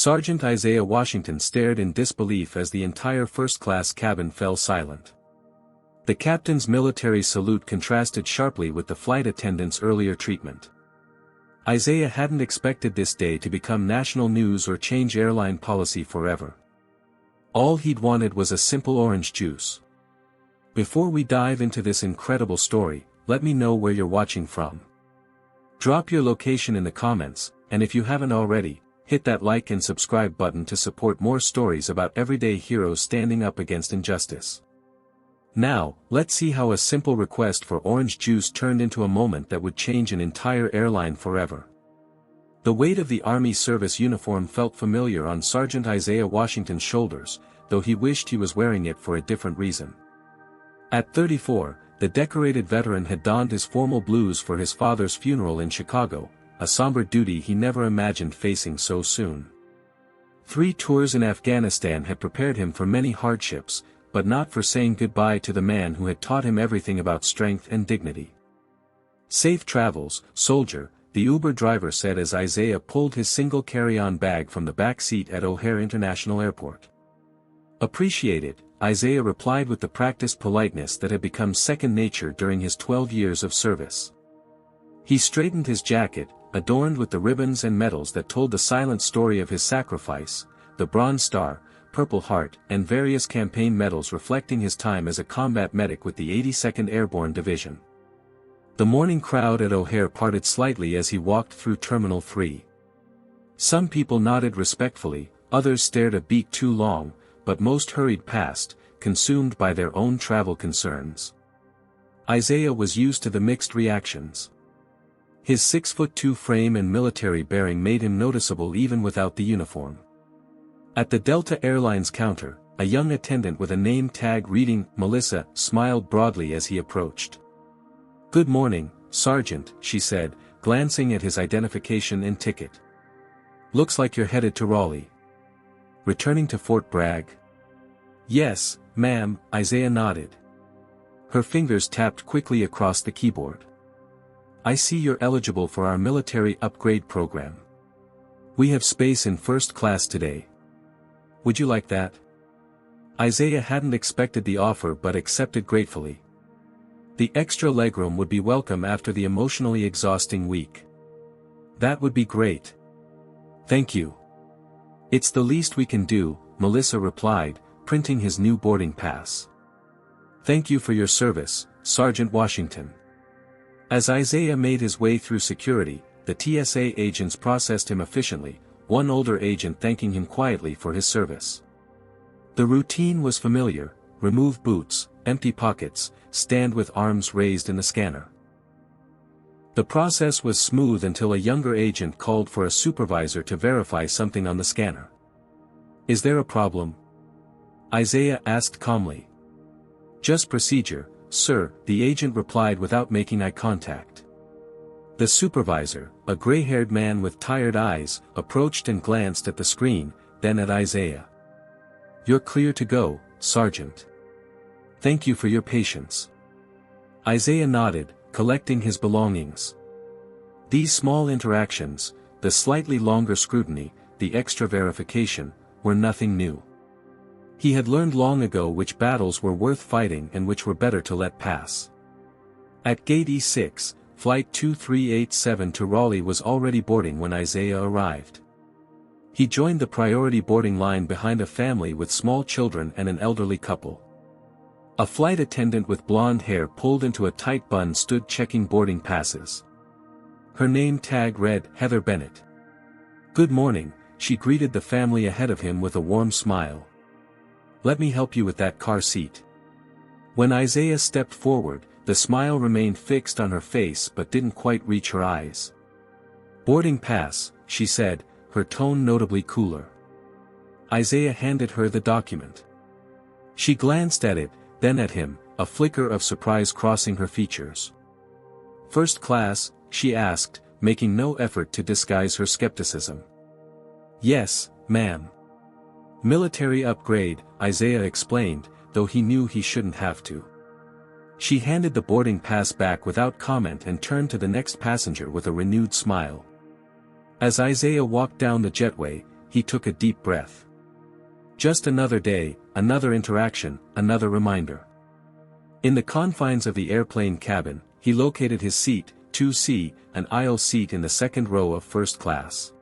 Sergeant Isaiah Washington stared in disbelief as the entire first-class cabin fell silent. The captain's military salute contrasted sharply with the flight attendant's earlier treatment. Isaiah hadn't expected this day to become national news or change airline policy forever. All he'd wanted was a simple orange juice. Before we dive into this incredible story, let me know where you're watching from. Drop your location in the comments, and if you haven't already, hit that like and subscribe button to support more stories about everyday heroes standing up against injustice. Now, let's see how a simple request for orange juice turned into a moment that would change an entire airline forever. The weight of the Army service uniform felt familiar on Sergeant Isaiah Washington's shoulders, though he wished he was wearing it for a different reason. At 34, the decorated veteran had donned his formal blues for his father's funeral in Chicago, a somber duty he never imagined facing so soon. 3 tours in Afghanistan had prepared him for many hardships, but not for saying goodbye to the man who had taught him everything about strength and dignity. "Safe travels, soldier," the Uber driver said as Isaiah pulled his single carry-on bag from the back seat at O'Hare International Airport. "Appreciated," Isaiah replied with the practiced politeness that had become second nature during his 12 years of service. He straightened his jacket, adorned with the ribbons and medals that told the silent story of his sacrifice, the Bronze Star, Purple Heart, and various campaign medals reflecting his time as a combat medic with the 82nd Airborne Division. The morning crowd at O'Hare parted slightly as he walked through Terminal 3. Some people nodded respectfully, others stared a beat too long, but most hurried past, consumed by their own travel concerns. Isaiah was used to the mixed reactions. His 6'2" frame and military bearing made him noticeable even without the uniform. At the Delta Airlines counter, a young attendant with a name tag reading Melissa smiled broadly as he approached. "Good morning, Sergeant," she said, glancing at his identification and ticket. "Looks like you're headed to Raleigh. Returning to Fort Bragg?" "Yes, ma'am," Isaiah nodded. Her fingers tapped quickly across the keyboard. "I see you're eligible for our military upgrade program. We have space in first class today. Would you like that?" Isaiah hadn't expected the offer but accepted gratefully. The extra legroom would be welcome after the emotionally exhausting week. "That would be great. Thank you." "It's the least we can do," Melissa replied, printing his new boarding pass. "Thank you for your service, Sergeant Washington." As Isaiah made his way through security, the TSA agents processed him efficiently, one older agent thanking him quietly for his service. The routine was familiar: remove boots, empty pockets, stand with arms raised in the scanner. The process was smooth until a younger agent called for a supervisor to verify something on the scanner. "Is there a problem?" Isaiah asked calmly. "Just procedure, sir," the agent replied without making eye contact. The supervisor, a gray-haired man with tired eyes, approached and glanced at the screen, then at Isaiah. "You're clear to go, Sergeant. Thank you for your patience." Isaiah nodded, collecting his belongings. These small interactions, the slightly longer scrutiny, the extra verification, were nothing new. He had learned long ago which battles were worth fighting and which were better to let pass. At Gate E6, Flight 2387 to Raleigh was already boarding when Isaiah arrived. He joined the priority boarding line behind a family with small children and an elderly couple. A flight attendant with blonde hair pulled into a tight bun stood checking boarding passes. Her name tag read Heather Bennett. "Good morning," she greeted the family ahead of him with a warm smile. "Let me help you with that car seat." When Isaiah stepped forward, the smile remained fixed on her face but didn't quite reach her eyes. "Boarding pass," she said, her tone notably cooler. Isaiah handed her the document. She glanced at it, then at him, a flicker of surprise crossing her features. "First class?" she asked, making no effort to disguise her skepticism. "Yes, ma'am." "Military upgrade," Isaiah explained, though he knew he shouldn't have to. She handed the boarding pass back without comment and turned to the next passenger with a renewed smile. As Isaiah walked down the jetway, he took a deep breath. Just another day, another interaction, another reminder. In the confines of the airplane cabin, he located his seat, 2C, an aisle seat in the second row of first class.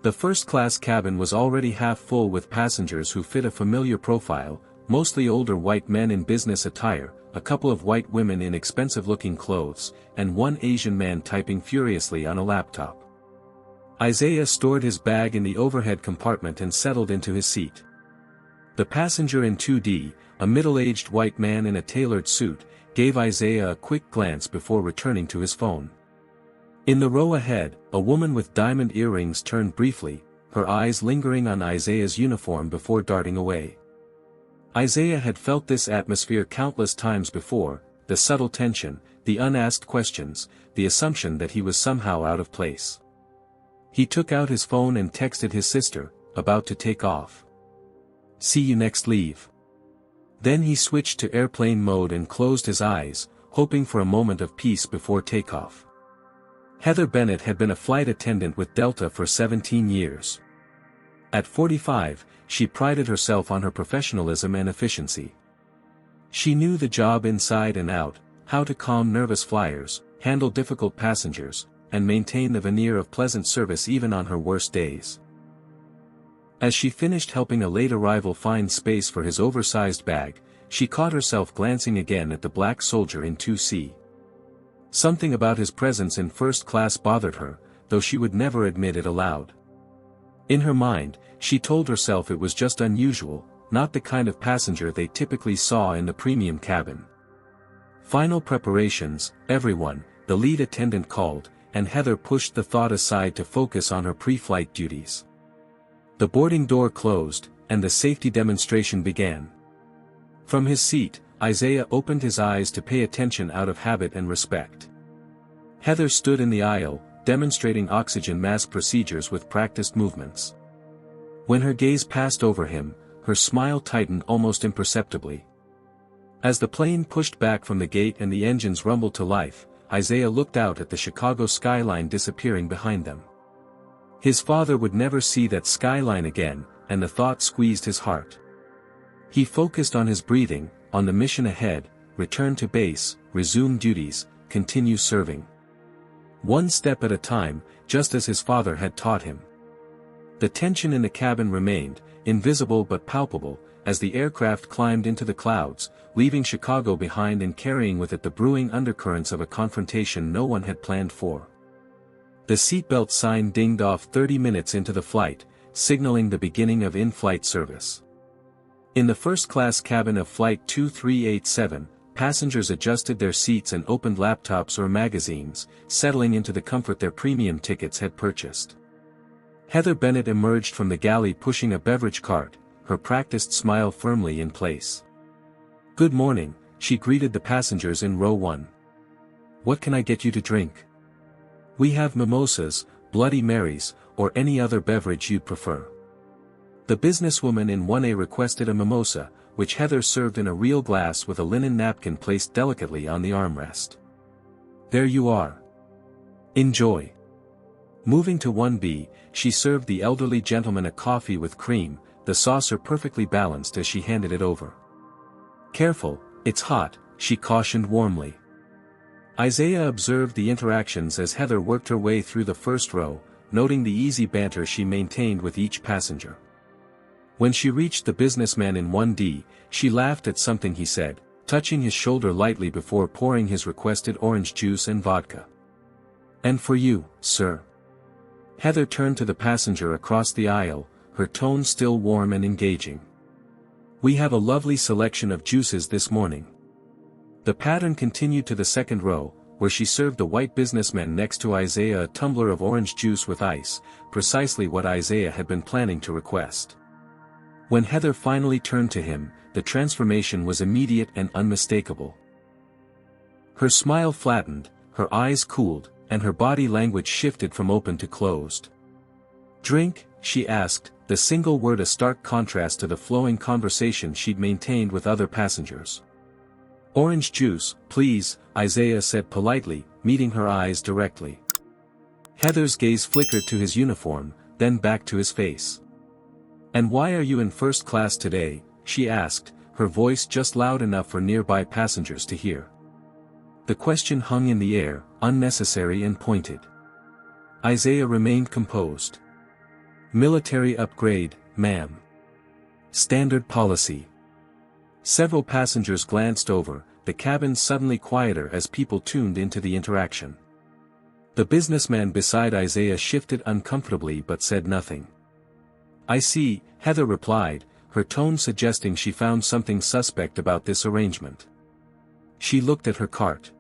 The first-class cabin was already half full with passengers who fit a familiar profile, mostly older white men in business attire, a couple of white women in expensive-looking clothes, and one Asian man typing furiously on a laptop. Isaiah stored his bag in the overhead compartment and settled into his seat. The passenger in 2D, a middle-aged white man in a tailored suit, gave Isaiah a quick glance before returning to his phone. In the row ahead, a woman with diamond earrings turned briefly, her eyes lingering on Isaiah's uniform before darting away. Isaiah had felt this atmosphere countless times before, the subtle tension, the unasked questions, the assumption that he was somehow out of place. He took out his phone and texted his sister, about to take off. "See you next leave." Then he switched to airplane mode and closed his eyes, hoping for a moment of peace before takeoff. Heather Bennett had been a flight attendant with Delta for 17 years. At 45, she prided herself on her professionalism and efficiency. She knew the job inside and out, how to calm nervous flyers, handle difficult passengers, and maintain the veneer of pleasant service even on her worst days. As she finished helping a late arrival find space for his oversized bag, she caught herself glancing again at the black soldier in 2C. Something about his presence in first class bothered her, though she would never admit it aloud. In her mind, she told herself it was just unusual, not the kind of passenger they typically saw in the premium cabin. Final preparations, everyone, the lead attendant called, and Heather pushed the thought aside to focus on her pre-flight duties. The boarding door closed, and the safety demonstration began. From his seat, Isaiah opened his eyes to pay attention out of habit and respect. Heather stood in the aisle, demonstrating oxygen mask procedures with practiced movements. When her gaze passed over him, her smile tightened almost imperceptibly. As the plane pushed back from the gate and the engines rumbled to life, Isaiah looked out at the Chicago skyline disappearing behind them. His father would never see that skyline again, and the thought squeezed his heart. He focused on his breathing, on the mission ahead, return to base, resume duties, continue serving. One step at a time, just as his father had taught him. The tension in the cabin remained, invisible but palpable, as the aircraft climbed into the clouds, leaving Chicago behind and carrying with it the brewing undercurrents of a confrontation no one had planned for. The seatbelt sign dinged off 30 minutes into the flight, signaling the beginning of in-flight service. In the first-class cabin of Flight 2387, passengers adjusted their seats and opened laptops or magazines, settling into the comfort their premium tickets had purchased. Heather Bennett emerged from the galley pushing a beverage cart, her practiced smile firmly in place. "Good morning," she greeted the passengers in row 1. "What can I get you to drink? We have mimosas, Bloody Marys, or any other beverage you'd prefer." The businesswoman in 1A requested a mimosa, which Heather served in a real glass with a linen napkin placed delicately on the armrest. "There you are. Enjoy." Moving to 1B, she served the elderly gentleman a coffee with cream, the saucer perfectly balanced as she handed it over. "Careful, it's hot," she cautioned warmly. Isaiah observed the interactions as Heather worked her way through the first row, noting the easy banter she maintained with each passenger. When she reached the businessman in 1D, she laughed at something he said, touching his shoulder lightly before pouring his requested orange juice and vodka. "And for you, sir." Heather turned to the passenger across the aisle, her tone still warm and engaging. "We have a lovely selection of juices this morning." The pattern continued to the second row, where she served the white businessman next to Isaiah a tumbler of orange juice with ice, precisely what Isaiah had been planning to request. When Heather finally turned to him, the transformation was immediate and unmistakable. Her smile flattened, her eyes cooled, and her body language shifted from open to closed. "Drink?" she asked, the single word a stark contrast to the flowing conversation she'd maintained with other passengers. "Orange juice, please," Isaiah said politely, meeting her eyes directly. Heather's gaze flickered to his uniform, then back to his face. "And why are you in first class today?" she asked, her voice just loud enough for nearby passengers to hear. The question hung in the air, unnecessary and pointed. Isaiah remained composed. "Military upgrade, ma'am. Standard policy." Several passengers glanced over, the cabin suddenly quieter as people tuned into the interaction. The businessman beside Isaiah shifted uncomfortably but said nothing. "I see," Heather replied, her tone suggesting she found something suspect about this arrangement. She looked at her cart.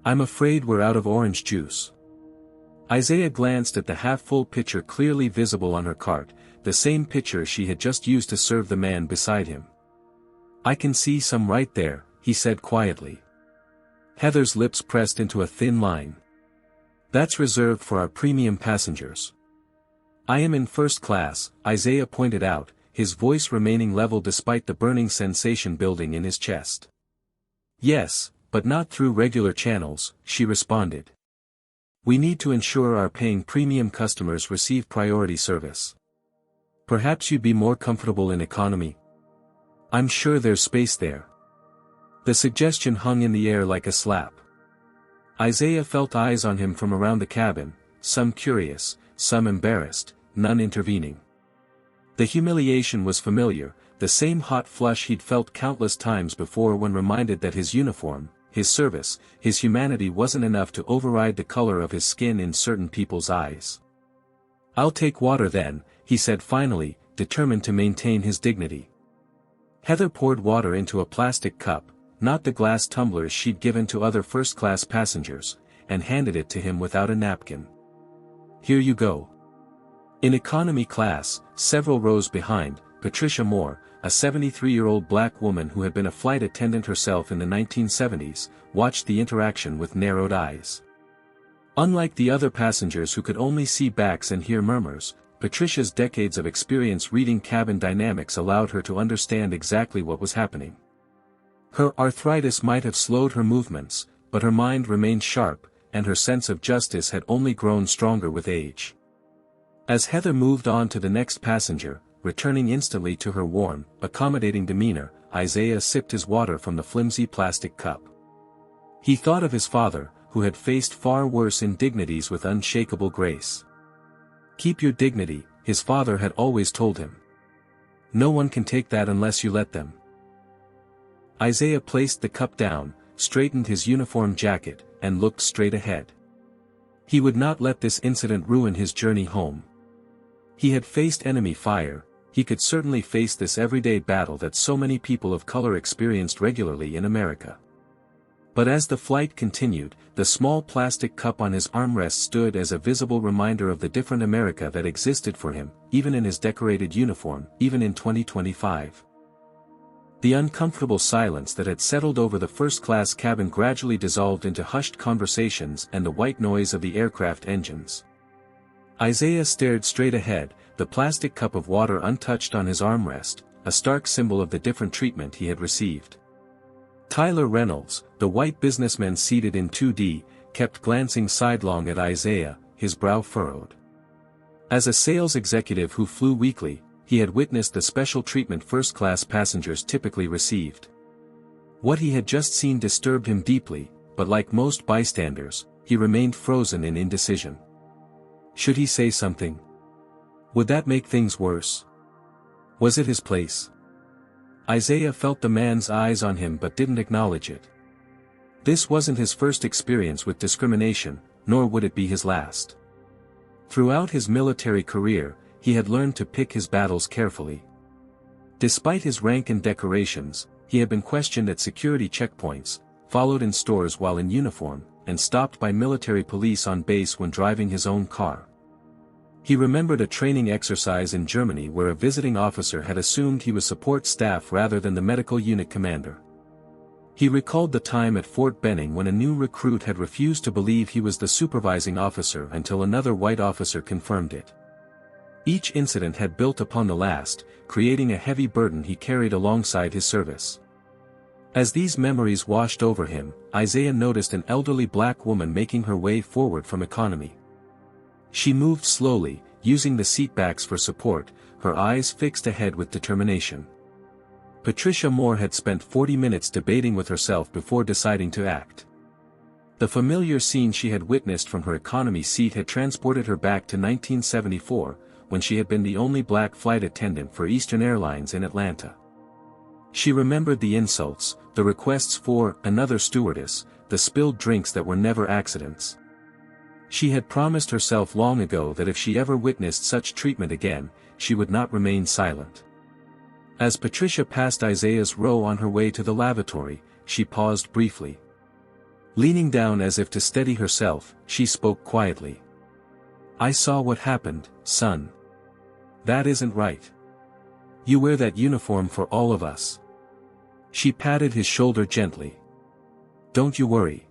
"I'm afraid we're out of orange juice." Isaiah glanced at the half-full pitcher clearly visible on her cart, the same pitcher she had just used to serve the man beside him. "I can see some right there," he said quietly. Heather's lips pressed into a thin line. "That's reserved for our premium passengers." "I am in first class," Isaiah pointed out, his voice remaining level despite the burning sensation building in his chest. "Yes, but not through regular channels," she responded. "We need to ensure our paying premium customers receive priority service. Perhaps you'd be more comfortable in economy? I'm sure there's space there." The suggestion hung in the air like a slap. Isaiah felt eyes on him from around the cabin, some curious, some embarrassed, none intervening. The humiliation was familiar, the same hot flush he'd felt countless times before when reminded that his uniform, his service, his humanity wasn't enough to override the color of his skin in certain people's eyes. "I'll take water then," he said finally, determined to maintain his dignity. Heather poured water into a plastic cup, not the glass tumblers she'd given to other first-class passengers, and handed it to him without a napkin. "Here you go." In economy class, several rows behind, Patricia Moore, a 73-year-old black woman who had been a flight attendant herself in the 1970s, watched the interaction with narrowed eyes. Unlike the other passengers who could only see backs and hear murmurs, Patricia's decades of experience reading cabin dynamics allowed her to understand exactly what was happening. Her arthritis might have slowed her movements, but her mind remained sharp, and her sense of justice had only grown stronger with age. As Heather moved on to the next passenger, returning instantly to her warm, accommodating demeanor, Isaiah sipped his water from the flimsy plastic cup. He thought of his father, who had faced far worse indignities with unshakable grace. "Keep your dignity," his father had always told him. "No one can take that unless you let them." Isaiah placed the cup down, straightened his uniform jacket, and looked straight ahead. He would not let this incident ruin his journey home. He had faced enemy fire, he could certainly face this everyday battle that so many people of color experienced regularly in America. But as the flight continued, the small plastic cup on his armrest stood as a visible reminder of the different America that existed for him, even in his decorated uniform, even in 2025. The uncomfortable silence that had settled over the first-class cabin gradually dissolved into hushed conversations and the white noise of the aircraft engines. Isaiah stared straight ahead, the plastic cup of water untouched on his armrest, a stark symbol of the different treatment he had received. Tyler Reynolds, the white businessman seated in 2D, kept glancing sidelong at Isaiah, his brow furrowed. As a sales executive who flew weekly, he had witnessed the special treatment first-class passengers typically received. What he had just seen disturbed him deeply, but like most bystanders, he remained frozen in indecision. Should he say something? Would that make things worse? Was it his place? Isaiah felt the man's eyes on him but didn't acknowledge it. This wasn't his first experience with discrimination, nor would it be his last. Throughout his military career, he had learned to pick his battles carefully. Despite his rank and decorations, he had been questioned at security checkpoints, followed in stores while in uniform, and stopped by military police on base when driving his own car. He remembered a training exercise in Germany where a visiting officer had assumed he was support staff rather than the medical unit commander. He recalled the time at Fort Benning when a new recruit had refused to believe he was the supervising officer until another white officer confirmed it. Each incident had built upon the last, creating a heavy burden he carried alongside his service. As these memories washed over him, Isaiah noticed an elderly black woman making her way forward from economy. She moved slowly, using the seatbacks for support, her eyes fixed ahead with determination. Patricia Moore had spent 40 minutes debating with herself before deciding to act. The familiar scene she had witnessed from her economy seat had transported her back to 1974, when she had been the only black flight attendant for Eastern Airlines in Atlanta. She remembered the insults, the requests for another stewardess, the spilled drinks that were never accidents. She had promised herself long ago that if she ever witnessed such treatment again, she would not remain silent. As Patricia passed Isaiah's row on her way to the lavatory, she paused briefly. Leaning down as if to steady herself, she spoke quietly. "I saw what happened, son. That isn't right. You wear that uniform for all of us." She patted his shoulder gently. "Don't you worry.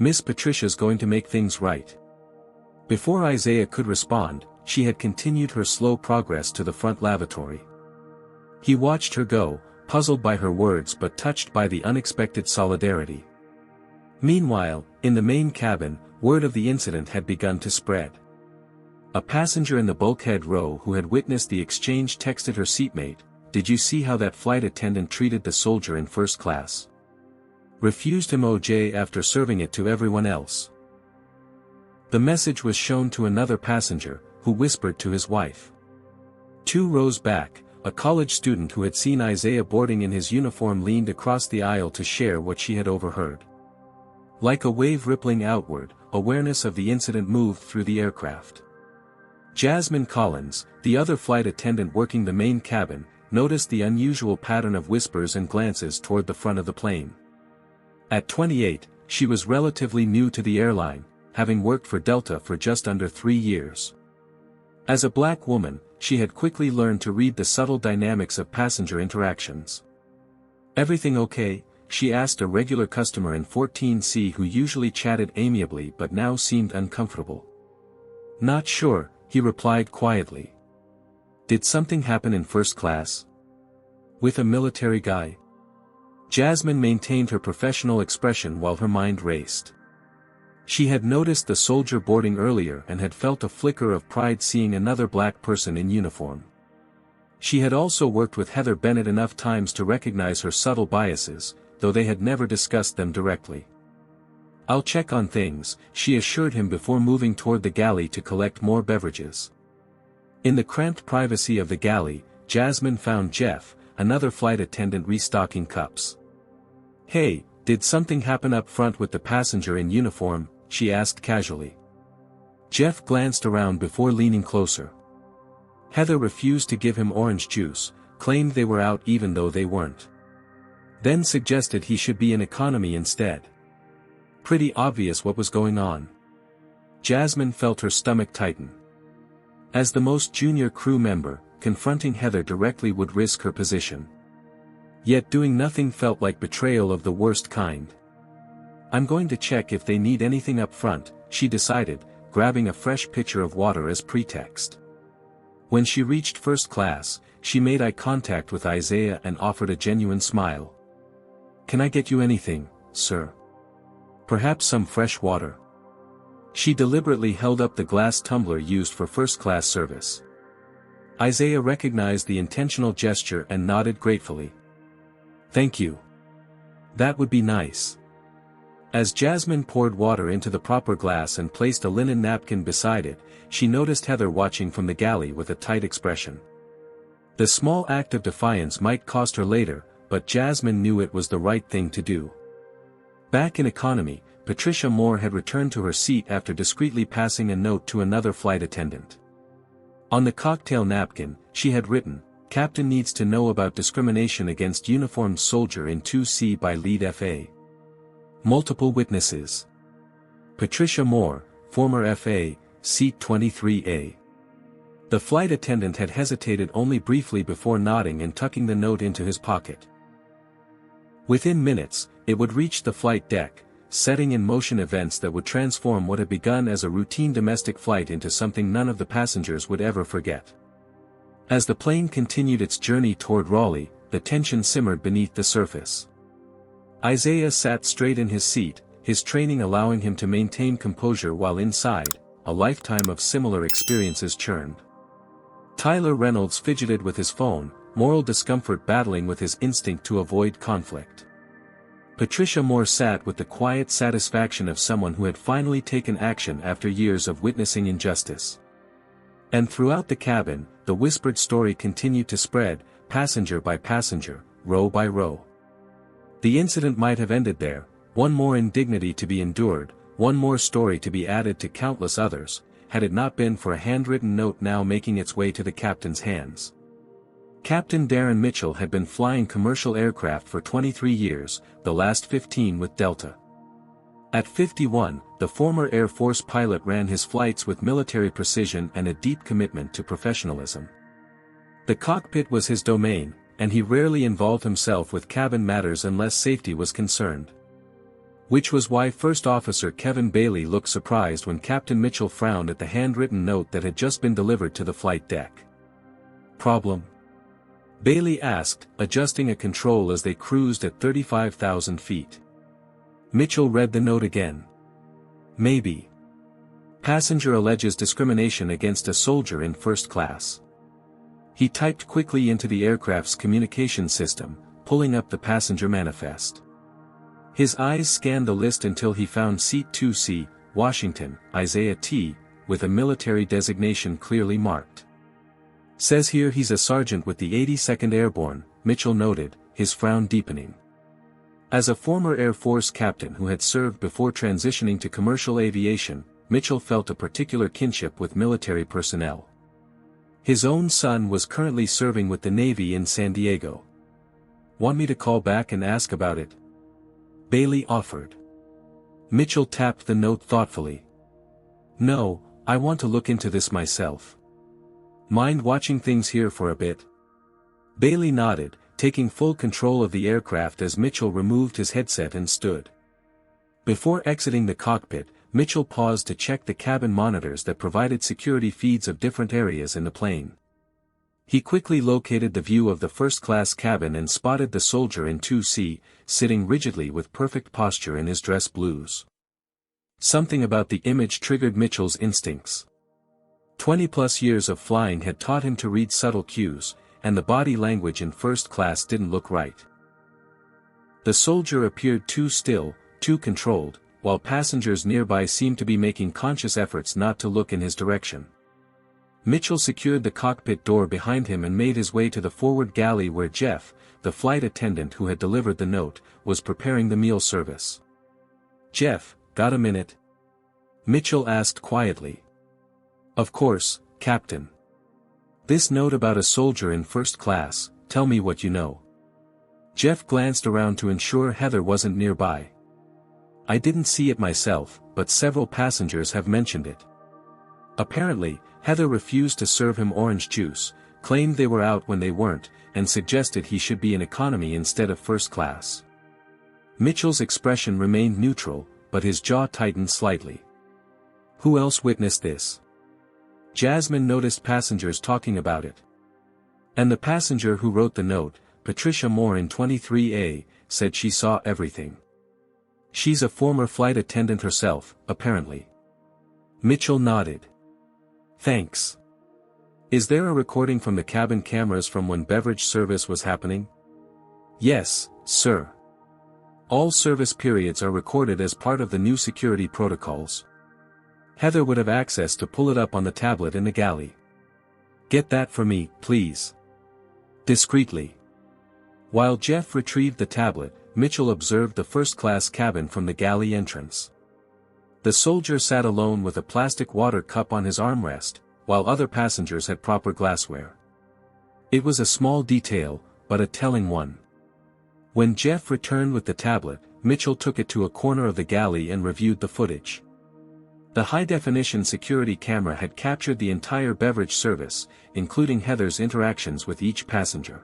Miss Patricia's going to make things right." Before Isaiah could respond, she had continued her slow progress to the front lavatory. He watched her go, puzzled by her words but touched by the unexpected solidarity. Meanwhile, in the main cabin, word of the incident had begun to spread. A passenger in the bulkhead row who had witnessed the exchange texted her seatmate, "Did you see how that flight attendant treated the soldier in first class? Refused him OJ after serving it to everyone else." The message was shown to another passenger, who whispered to his wife. 2 rows back, a college student who had seen Isaiah boarding in his uniform leaned across the aisle to share what she had overheard. Like a wave rippling outward, awareness of the incident moved through the aircraft. Jasmine Collins, the other flight attendant working the main cabin, noticed the unusual pattern of whispers and glances toward the front of the plane. At 28, she was relatively new to the airline, having worked for Delta for just under 3 years. As a black woman, she had quickly learned to read the subtle dynamics of passenger interactions. "Everything okay?" she asked a regular customer in 14C who usually chatted amiably but now seemed uncomfortable. "Not sure," he replied quietly. "Did something happen in first class? With a military guy?" Jasmine maintained her professional expression while her mind raced. She had noticed the soldier boarding earlier and had felt a flicker of pride seeing another black person in uniform. She had also worked with Heather Bennett enough times to recognize her subtle biases, though they had never discussed them directly. "I'll check on things," she assured him before moving toward the galley to collect more beverages. In the cramped privacy of the galley, Jasmine found Jeff, another flight attendant restocking cups. "Hey, did something happen up front with the passenger in uniform?" she asked casually. Jeff glanced around before leaning closer. Heather refused to give him orange juice, claimed they were out even though they weren't. Then suggested he should be in economy instead. Pretty obvious what was going on. Jasmine felt her stomach tighten. As the most junior crew member, confronting Heather directly would risk her position. Yet doing nothing felt like betrayal of the worst kind. "I'm going to check if they need anything up front," she decided, grabbing a fresh pitcher of water as pretext. When she reached first class, she made eye contact with Isaiah and offered a genuine smile. "Can I get you anything, sir? Perhaps some fresh water?" She deliberately held up the glass tumbler used for first-class service. Isaiah recognized the intentional gesture and nodded gratefully. "Thank you. That would be nice." As Jasmine poured water into the proper glass and placed a linen napkin beside it, she noticed Heather watching from the galley with a tight expression. The small act of defiance might cost her later, but Jasmine knew it was the right thing to do. Back in economy, Patricia Moore had returned to her seat after discreetly passing a note to another flight attendant. On the cocktail napkin, she had written, "Captain needs to know about discrimination against uniformed soldier in 2C by lead FA. Multiple witnesses. Patricia Moore, former FA, seat 23A." The flight attendant had hesitated only briefly before nodding and tucking the note into his pocket. Within minutes, it would reach the flight deck, setting in motion events that would transform what had begun as a routine domestic flight into something none of the passengers would ever forget. As the plane continued its journey toward Raleigh, the tension simmered beneath the surface. Isaiah sat straight in his seat, his training allowing him to maintain composure while inside, a lifetime of similar experiences churned. Tyler Reynolds fidgeted with his phone, moral discomfort battling with his instinct to avoid conflict. Patricia Moore sat with the quiet satisfaction of someone who had finally taken action after years of witnessing injustice. And throughout the cabin, the whispered story continued to spread, passenger by passenger, row by row. The incident might have ended there, one more indignity to be endured, one more story to be added to countless others, had it not been for a handwritten note now making its way to the captain's hands. Captain Darren Mitchell had been flying commercial aircraft for 23 years, the last 15 with Delta. At 51, the former Air Force pilot ran his flights with military precision and a deep commitment to professionalism. The cockpit was his domain, and he rarely involved himself with cabin matters unless safety was concerned. Which was why First Officer Kevin Bailey looked surprised when Captain Mitchell frowned at the handwritten note that had just been delivered to the flight deck. "Problem?" Bailey asked, adjusting a control as they cruised at 35,000 feet. Mitchell read the note again. "Maybe. Passenger alleges discrimination against a soldier in first class." He typed quickly into the aircraft's communication system, pulling up the passenger manifest. His eyes scanned the list until he found Seat 2C, Washington, Isaiah T., with a military designation clearly marked. "Says here he's a sergeant with the 82nd Airborne," Mitchell noted, his frown deepening. As a former Air Force captain who had served before transitioning to commercial aviation, Mitchell felt a particular kinship with military personnel. His own son was currently serving with the Navy in San Diego. "Want me to call back and ask about it?" Bailey offered. Mitchell tapped the note thoughtfully. "No, I want to look into this myself. Mind watching things here for a bit?" Bailey nodded, taking full control of the aircraft as Mitchell removed his headset and stood. Before exiting the cockpit, Mitchell paused to check the cabin monitors that provided security feeds of different areas in the plane. He quickly located the view of the first-class cabin and spotted the soldier in 2C, sitting rigidly with perfect posture in his dress blues. Something about the image triggered Mitchell's instincts. 20-plus years of flying had taught him to read subtle cues, and the body language in first class didn't look right. The soldier appeared too still, too controlled, while passengers nearby seemed to be making conscious efforts not to look in his direction. Mitchell secured the cockpit door behind him and made his way to the forward galley where Jeff, the flight attendant who had delivered the note, was preparing the meal service. "Jeff, got a minute?" Mitchell asked quietly. "Of course, Captain. This note about a soldier in first class, tell me what you know." Jeff glanced around to ensure Heather wasn't nearby. "I didn't see it myself, but several passengers have mentioned it. Apparently, Heather refused to serve him orange juice, claimed they were out when they weren't, and suggested he should be in economy instead of first class." Mitchell's expression remained neutral, but his jaw tightened slightly. "Who else witnessed this?" Jasmine noticed passengers talking about it. And the passenger who wrote the note, Patricia Moore in 23A, said she saw everything. She's a former flight attendant herself, apparently. Mitchell nodded. "Thanks. Is there a recording from the cabin cameras from when beverage service was happening?" "Yes, sir. All service periods are recorded as part of the new security protocols. Heather would have access to pull it up on the tablet in the galley." "Get that for me, please." Discreetly. While Jeff retrieved the tablet, Mitchell observed the first-class cabin from the galley entrance. The soldier sat alone with a plastic water cup on his armrest, while other passengers had proper glassware. It was a small detail, but a telling one. When Jeff returned with the tablet, Mitchell took it to a corner of the galley and reviewed the footage. The high-definition security camera had captured the entire beverage service, including Heather's interactions with each passenger.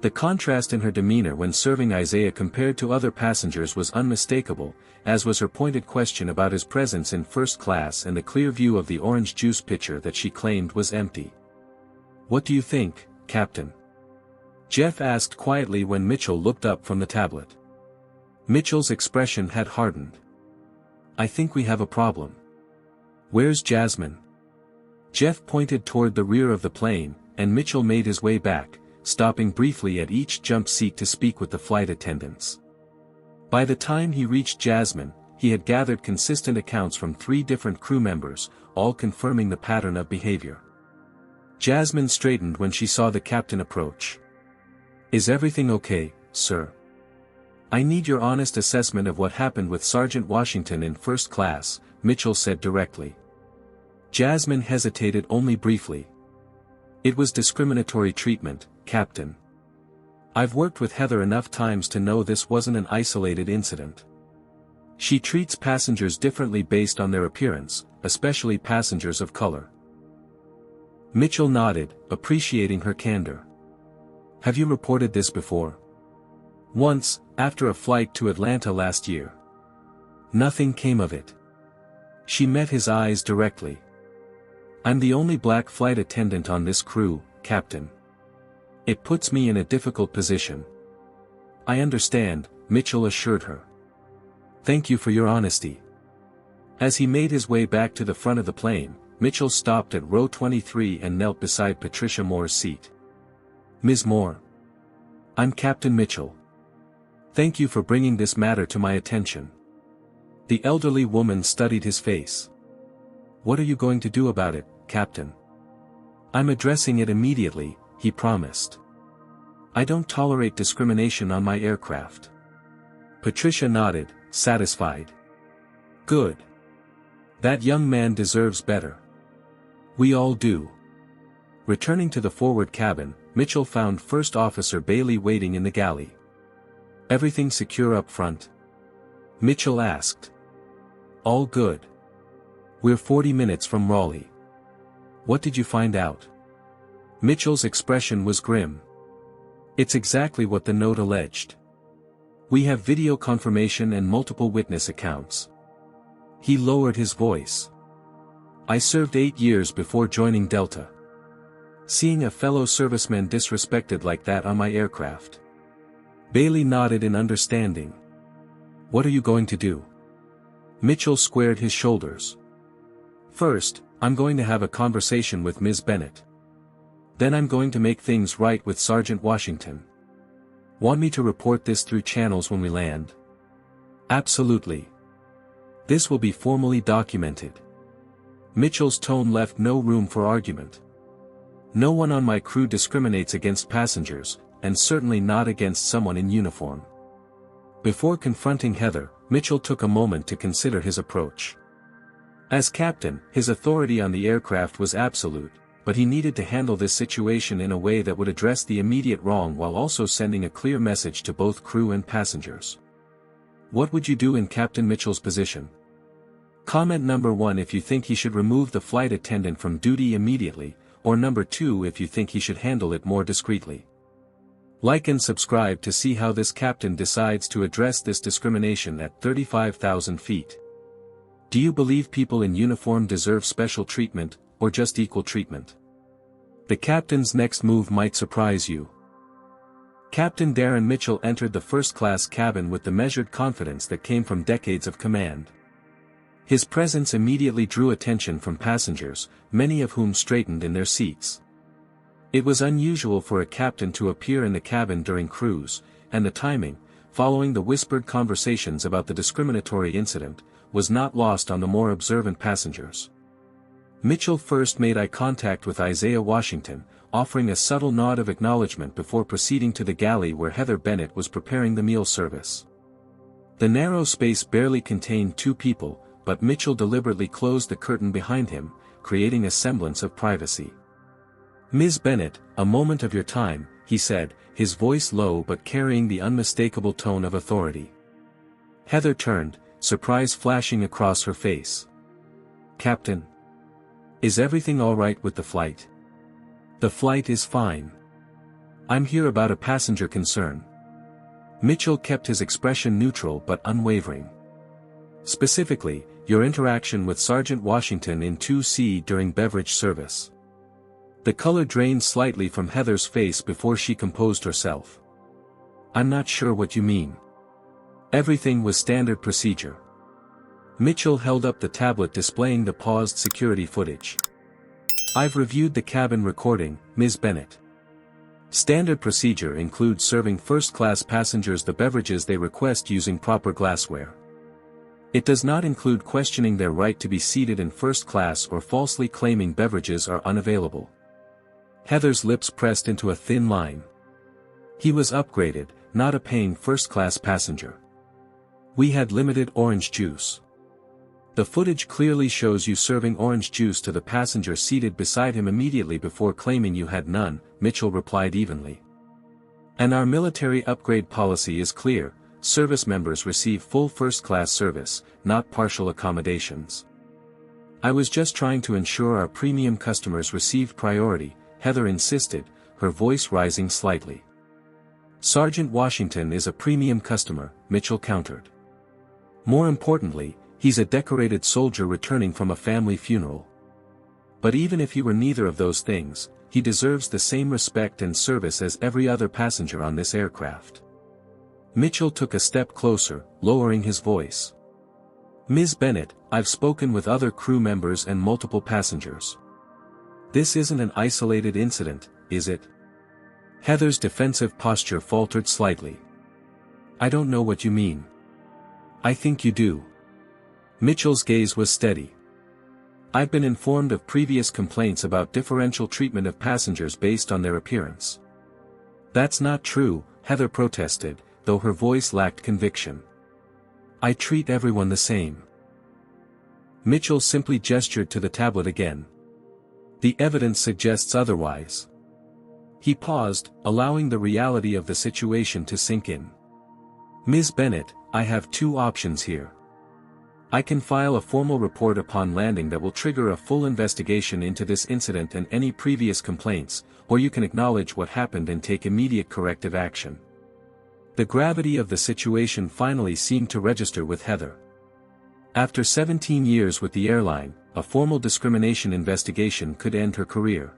The contrast in her demeanor when serving Isaiah compared to other passengers was unmistakable, as was her pointed question about his presence in first class and the clear view of the orange juice pitcher that she claimed was empty. "What do you think, Captain?" Jeff asked quietly when Mitchell looked up from the tablet. Mitchell's expression had hardened. "I think we have a problem. Where's Jasmine? Jeff pointed toward the rear of the plane, and Mitchell made his way back, stopping briefly at each jump seat to speak with the flight attendants. By the time he reached Jasmine, he had gathered consistent accounts from 3 different crew members, all confirming the pattern of behavior. Jasmine straightened when she saw the captain approach. "Is everything okay, sir? I need your honest assessment of what happened with Sergeant Washington in first class," Mitchell said directly. Jasmine hesitated only briefly. "It was discriminatory treatment, Captain. I've worked with Heather enough times to know this wasn't an isolated incident. She treats passengers differently based on their appearance, especially passengers of color." Mitchell nodded, appreciating her candor. "Have you reported this before?" "Once, after a flight to Atlanta last year. Nothing came of it." She met his eyes directly. "I'm the only black flight attendant on this crew, Captain. It puts me in a difficult position." "I understand," Mitchell assured her. "Thank you for your honesty." As he made his way back to the front of the plane, Mitchell stopped at row 23 and knelt beside Patricia Moore's seat. "Ms. Moore. I'm Captain Mitchell. Thank you for bringing this matter to my attention." The elderly woman studied his face. "What are you going to do about it, Captain?" "I'm addressing it immediately," he promised. "I don't tolerate discrimination on my aircraft." Patricia nodded, satisfied. "Good. That young man deserves better. We all do." Returning to the forward cabin, Mitchell found First Officer Bailey waiting in the galley. "Everything secure up front?" Mitchell asked. "All good. We're 40 minutes from Raleigh." "What did you find out?" Mitchell's expression was grim. "It's exactly what the note alleged. We have video confirmation and multiple witness accounts." He lowered his voice. "I served 8 years before joining Delta. Seeing a fellow serviceman disrespected like that on my aircraft." Bailey nodded in understanding. "What are you going to do?" Mitchell squared his shoulders. "First, I'm going to have a conversation with Ms. Bennett. Then I'm going to make things right with Sergeant Washington. Want me to report this through channels when we land?" "Absolutely. This will be formally documented." Mitchell's tone left no room for argument. "No one on my crew discriminates against passengers, and certainly not against someone in uniform." Before confronting Heather, Mitchell took a moment to consider his approach. As captain, his authority on the aircraft was absolute, but he needed to handle this situation in a way that would address the immediate wrong while also sending a clear message to both crew and passengers. What would you do in Captain Mitchell's position? Comment number 1 if you think he should remove the flight attendant from duty immediately, or number 2 if you think he should handle it more discreetly. Like and subscribe to see how this captain decides to address this discrimination at 35,000 feet. Do you believe people in uniform deserve special treatment, or just equal treatment? The captain's next move might surprise you. Captain Darren Mitchell entered the first-class cabin with the measured confidence that came from decades of command. His presence immediately drew attention from passengers, many of whom straightened in their seats. It was unusual for a captain to appear in the cabin during cruise, and the timing, following the whispered conversations about the discriminatory incident, was not lost on the more observant passengers. Mitchell first made eye contact with Isaiah Washington, offering a subtle nod of acknowledgement before proceeding to the galley where Heather Bennett was preparing the meal service. The narrow space barely contained 2 people, but Mitchell deliberately closed the curtain behind him, creating a semblance of privacy. "Ms. Bennett, a moment of your time," he said, his voice low but carrying the unmistakable tone of authority. Heather turned, surprise flashing across her face. "Captain. Is everything all right with the flight?" "The flight is fine. I'm here about a passenger concern." Mitchell kept his expression neutral but unwavering. "Specifically, your interaction with Sergeant Washington in 2C during beverage service." The color drained slightly from Heather's face before she composed herself. "I'm not sure what you mean." "Everything was standard procedure. Mitchell held up the tablet displaying the paused security footage. "I've reviewed the cabin recording, Ms. Bennett. Standard procedure includes serving first-class passengers the beverages they request using proper glassware. It does not include questioning their right to be seated in first class or falsely claiming beverages are unavailable." Heather's lips pressed into a thin line. "He was upgraded, not a paying first-class passenger. We had limited orange juice." "The footage clearly shows you serving orange juice to the passenger seated beside him immediately before claiming you had none," Mitchell replied evenly. "And our military upgrade policy is clear. Service members receive full first-class service, not partial accommodations. I was just trying to ensure our premium customers received priority," Heather insisted, her voice rising slightly. "Sergeant Washington is a premium customer," Mitchell countered. "More importantly, he's a decorated soldier returning from a family funeral. But even if he were neither of those things, he deserves the same respect and service as every other passenger on this aircraft." Mitchell took a step closer, lowering his voice. "Ms. Bennett, I've spoken with other crew members and multiple passengers. This isn't an isolated incident, is it?" Heather's defensive posture faltered slightly. "I don't know what you mean." "I think you do." Mitchell's gaze was steady. "I've been informed of previous complaints about differential treatment of passengers based on their appearance." "That's not true," Heather protested, though her voice lacked conviction. "I treat everyone the same." Mitchell simply gestured to the tablet again. "The evidence suggests otherwise." He paused, allowing the reality of the situation to sink in. "Ms. Bennett, I have two options here. I can file a formal report upon landing that will trigger a full investigation into this incident and any previous complaints, or you can acknowledge what happened and take immediate corrective action." The gravity of the situation finally seemed to register with Heather. After 17 years with the airline, a formal discrimination investigation could end her career.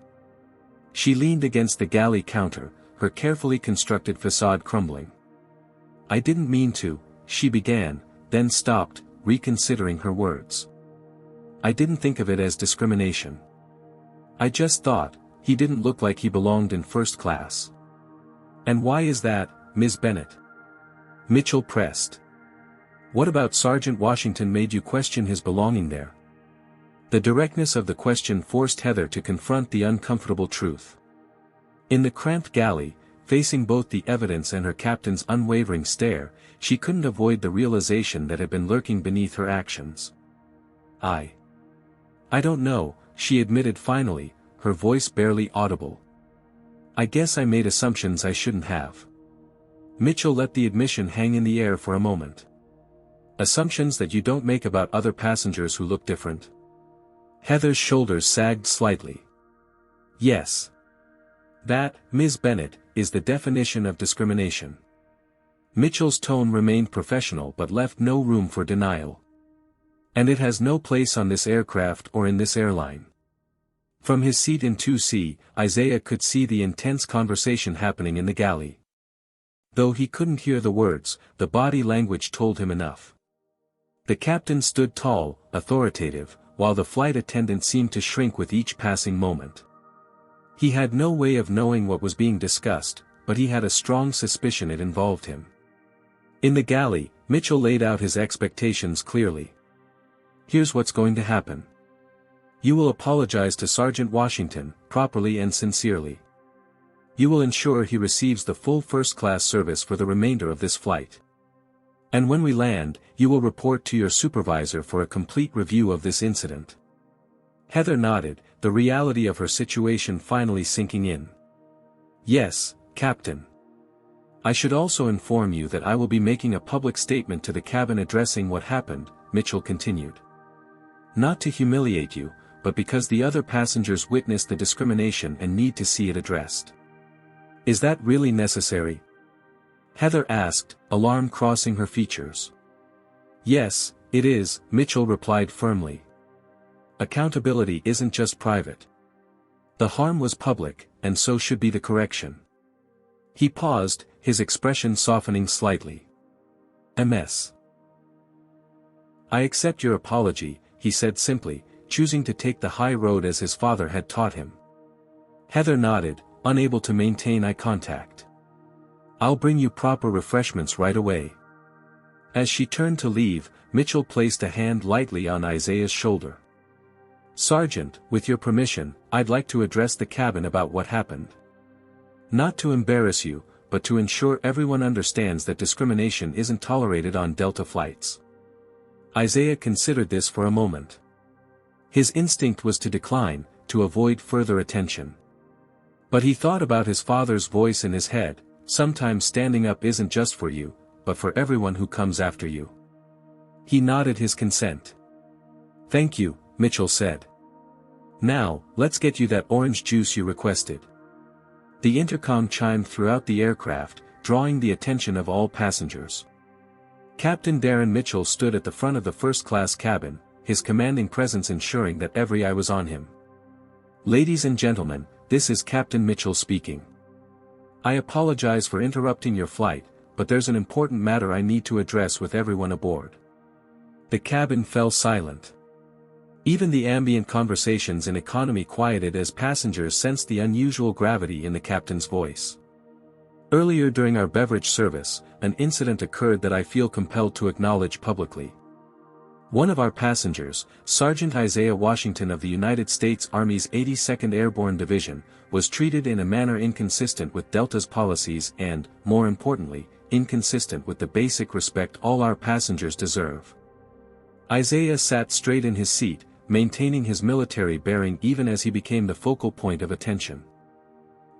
She leaned against the galley counter, her carefully constructed facade crumbling. "I didn't mean to," she began, then stopped, reconsidering her words. "I didn't think of it as discrimination. I just thought, he didn't look like he belonged in first class." "And why is that, Ms. Bennett?" Mitchell pressed. "What about Sergeant Washington made you question his belonging there?" The directness of the question forced Heather to confront the uncomfortable truth. In the cramped galley, facing both the evidence and her captain's unwavering stare, she couldn't avoid the realization that had been lurking beneath her actions. I don't know," she admitted finally, her voice barely audible. "I guess I made assumptions I shouldn't have." Mitchell let the admission hang in the air for a moment. "Assumptions that you don't make about other passengers who look different?" Heather's shoulders sagged slightly. "Yes. That, Ms. Bennett, is the definition of discrimination." Mitchell's tone remained professional but left no room for denial. "And it has no place on this aircraft or in this airline." From his seat in 2C, Isaiah could see the intense conversation happening in the galley. Though he couldn't hear the words, the body language told him enough. The captain stood tall, authoritative, while the flight attendant seemed to shrink with each passing moment. He had no way of knowing what was being discussed, but he had a strong suspicion it involved him. In the galley, Mitchell laid out his expectations clearly. "Here's what's going to happen. You will apologize to Sergeant Washington, properly and sincerely. You will ensure he receives the full first-class service for the remainder of this flight. And when we land, you will report to your supervisor for a complete review of this incident." Heather nodded, the reality of her situation finally sinking in. "Yes, Captain. I should also inform you that I will be making a public statement to the cabin addressing what happened," Mitchell continued. "Not to humiliate you, but because the other passengers witnessed the discrimination and need to see it addressed." "Is that really necessary?" Heather asked, alarm crossing her features. "Yes, it is," Mitchell replied firmly. "Accountability isn't just private. The harm was public, and so should be the correction." He paused, his expression softening slightly. "MS. "I accept your apology," he said simply, choosing to take the high road as his father had taught him. Heather nodded, unable to maintain eye contact. "I'll bring you proper refreshments right away." As she turned to leave, Mitchell placed a hand lightly on Isaiah's shoulder. "Sergeant, with your permission, I'd like to address the cabin about what happened. Not to embarrass you, but to ensure everyone understands that discrimination isn't tolerated on Delta flights." Isaiah considered this for a moment. His instinct was to decline, to avoid further attention. But he thought about his father's voice in his head, "Sometimes standing up isn't just for you, but for everyone who comes after you." He nodded his consent. "Thank you," Mitchell said. "Now, let's get you that orange juice you requested." The intercom chimed throughout the aircraft, drawing the attention of all passengers. Captain Darren Mitchell stood at the front of the first-class cabin, his commanding presence ensuring that every eye was on him. "Ladies and gentlemen, this is Captain Mitchell speaking. I apologize for interrupting your flight, but there's an important matter I need to address with everyone aboard." The cabin fell silent. Even the ambient conversations in economy quieted as passengers sensed the unusual gravity in the captain's voice. "Earlier during our beverage service, an incident occurred that I feel compelled to acknowledge publicly. One of our passengers, Sergeant Isaiah Washington of the United States Army's 82nd Airborne Division, was treated in a manner inconsistent with Delta's policies and, more importantly, inconsistent with the basic respect all our passengers deserve." Isaiah sat straight in his seat, maintaining his military bearing even as he became the focal point of attention.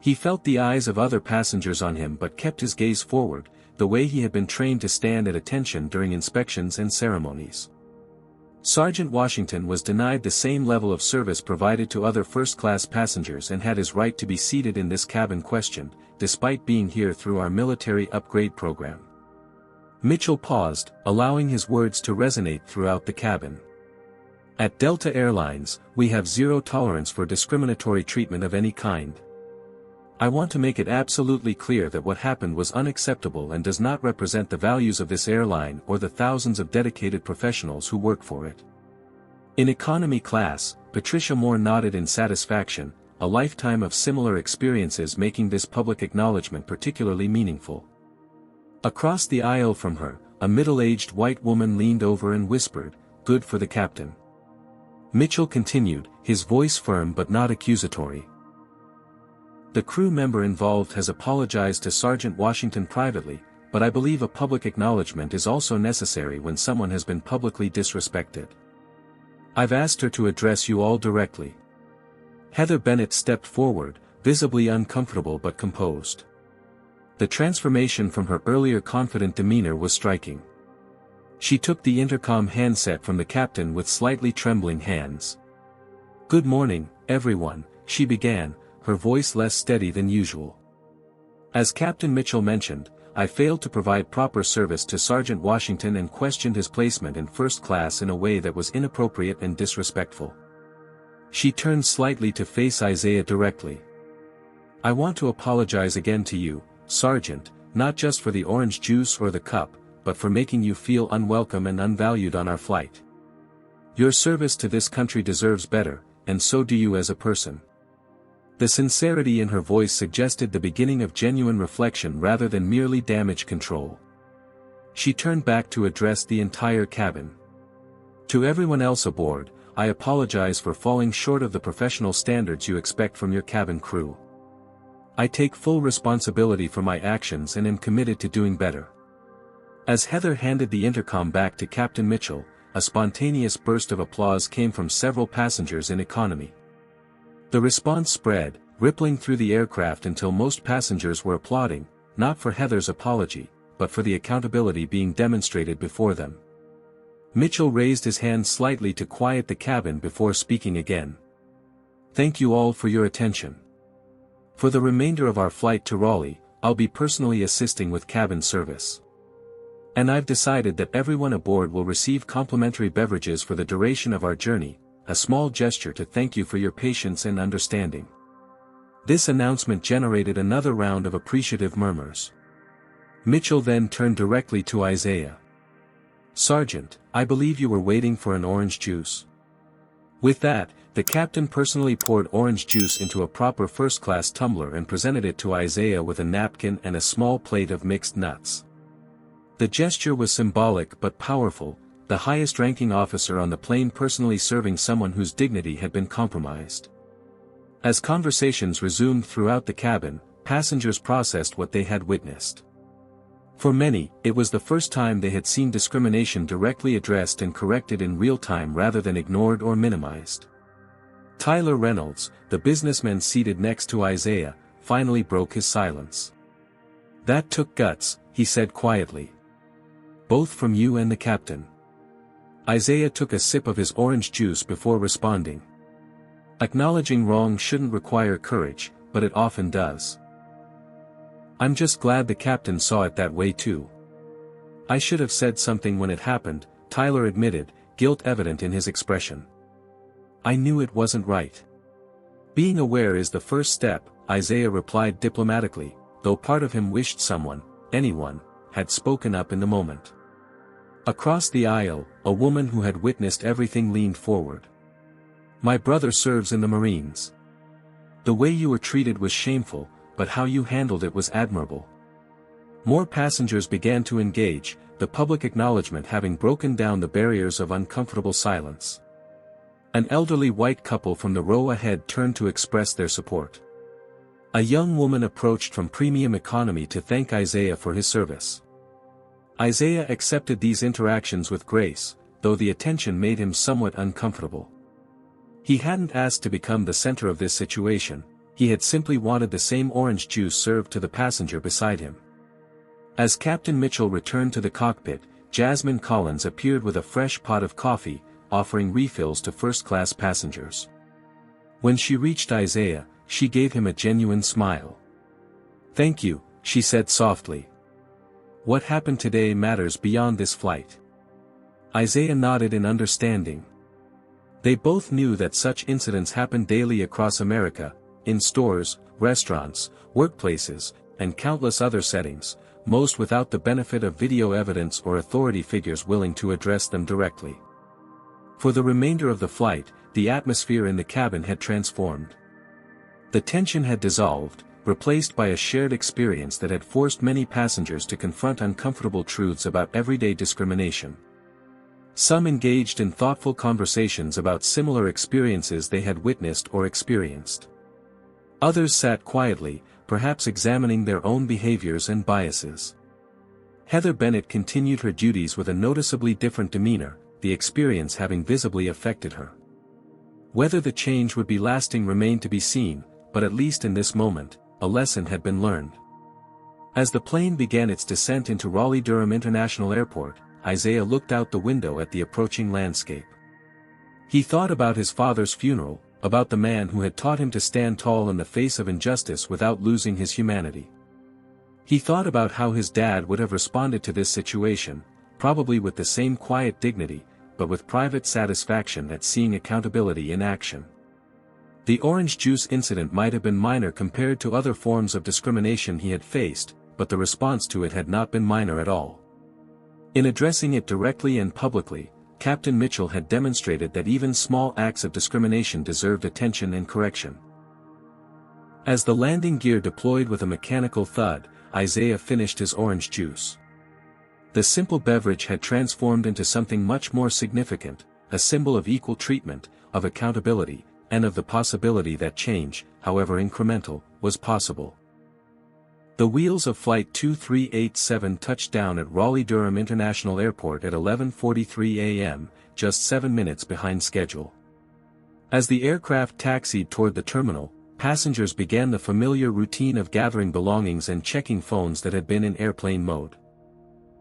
He felt the eyes of other passengers on him but kept his gaze forward, the way he had been trained to stand at attention during inspections and ceremonies. Sergeant Washington was denied the same level of service provided to other first-class passengers and had his right to be seated in this cabin questioned, despite being here through our military upgrade program. Mitchell paused, allowing his words to resonate throughout the cabin. "At Delta Airlines, we have zero tolerance for discriminatory treatment of any kind. I want to make it absolutely clear that what happened was unacceptable and does not represent the values of this airline or the thousands of dedicated professionals who work for it." In economy class, Patricia Moore nodded in satisfaction, a lifetime of similar experiences making this public acknowledgement particularly meaningful. Across the aisle from her, a middle-aged white woman leaned over and whispered, "Good for the captain." Mitchell continued, his voice firm but not accusatory. "The crew member involved has apologized to Sergeant Washington privately, but I believe a public acknowledgement is also necessary when someone has been publicly disrespected. I've asked her to address you all directly." Heather Bennett stepped forward, visibly uncomfortable but composed. The transformation from her earlier confident demeanor was striking. She took the intercom handset from the captain with slightly trembling hands. "Good morning, everyone," she began, her voice less steady than usual. "As Captain Mitchell mentioned, I failed to provide proper service to Sergeant Washington and questioned his placement in first class in a way that was inappropriate and disrespectful." She turned slightly to face Isaiah directly. "I want to apologize again to you, Sergeant, not just for the orange juice or the cup, but for making you feel unwelcome and unvalued on our flight. Your service to this country deserves better, and so do you as a person." The sincerity in her voice suggested the beginning of genuine reflection rather than merely damage control. She turned back to address the entire cabin. "To everyone else aboard, I apologize for falling short of the professional standards you expect from your cabin crew. I take full responsibility for my actions and am committed to doing better." As Heather handed the intercom back to Captain Mitchell, a spontaneous burst of applause came from several passengers in economy. The response spread, rippling through the aircraft until most passengers were applauding, not for Heather's apology, but for the accountability being demonstrated before them. Mitchell raised his hand slightly to quiet the cabin before speaking again. "Thank you all for your attention. For the remainder of our flight to Raleigh, I'll be personally assisting with cabin service. And I've decided that everyone aboard will receive complimentary beverages for the duration of our journey, a small gesture to thank you for your patience and understanding." This announcement generated another round of appreciative murmurs. Mitchell then turned directly to Isaiah. "Sergeant, I believe you were waiting for an orange juice." With that, the captain personally poured orange juice into a proper first-class tumbler and presented it to Isaiah with a napkin and a small plate of mixed nuts. The gesture was symbolic but powerful, the highest-ranking officer on the plane personally serving someone whose dignity had been compromised. As conversations resumed throughout the cabin, passengers processed what they had witnessed. For many, it was the first time they had seen discrimination directly addressed and corrected in real time rather than ignored or minimized. Tyler Reynolds, the businessman seated next to Isaiah, finally broke his silence. "That took guts," he said quietly. "Both from you and the captain." Isaiah took a sip of his orange juice before responding. "Acknowledging wrong shouldn't require courage, but it often does. I'm just glad the captain saw it that way too. I should have said something when it happened," Tyler admitted, guilt evident in his expression. "I knew it wasn't right." "Being aware is the first step," Isaiah replied diplomatically, though part of him wished someone, anyone, had spoken up in the moment. Across the aisle, a woman who had witnessed everything leaned forward. "My brother serves in the Marines. The way you were treated was shameful, but how you handled it was admirable." More passengers began to engage, the public acknowledgement having broken down the barriers of uncomfortable silence. An elderly white couple from the row ahead turned to express their support. A young woman approached from premium economy to thank Isaiah for his service. Isaiah accepted these interactions with grace, though the attention made him somewhat uncomfortable. He hadn't asked to become the center of this situation, he had simply wanted the same orange juice served to the passenger beside him. As Captain Mitchell returned to the cockpit, Jasmine Collins appeared with a fresh pot of coffee, offering refills to first-class passengers. When she reached Isaiah, she gave him a genuine smile. "Thank you," she said softly. "What happened today matters beyond this flight." Isaiah nodded in understanding. They both knew that such incidents happen daily across America, in stores, restaurants, workplaces, and countless other settings, most without the benefit of video evidence or authority figures willing to address them directly. For the remainder of the flight, the atmosphere in the cabin had transformed. The tension had dissolved, replaced by a shared experience that had forced many passengers to confront uncomfortable truths about everyday discrimination. Some engaged in thoughtful conversations about similar experiences they had witnessed or experienced. Others sat quietly, perhaps examining their own behaviors and biases. Heather Bennett continued her duties with a noticeably different demeanor, the experience having visibly affected her. Whether the change would be lasting remained to be seen, but at least in this moment, a lesson had been learned. As the plane began its descent into Raleigh-Durham International Airport, Isaiah looked out the window at the approaching landscape. He thought about his father's funeral, about the man who had taught him to stand tall in the face of injustice without losing his humanity. He thought about how his dad would have responded to this situation, probably with the same quiet dignity, but with private satisfaction at seeing accountability in action. The orange juice incident might have been minor compared to other forms of discrimination he had faced, but the response to it had not been minor at all. In addressing it directly and publicly, Captain Mitchell had demonstrated that even small acts of discrimination deserved attention and correction. As the landing gear deployed with a mechanical thud, Isaiah finished his orange juice. The simple beverage had transformed into something much more significant, a symbol of equal treatment, of accountability, and of the possibility that change, however incremental, was possible. The wheels of Flight 2387 touched down at Raleigh-Durham International Airport at 11:43 a.m., just 7 minutes behind schedule. As the aircraft taxied toward the terminal, passengers began the familiar routine of gathering belongings and checking phones that had been in airplane mode.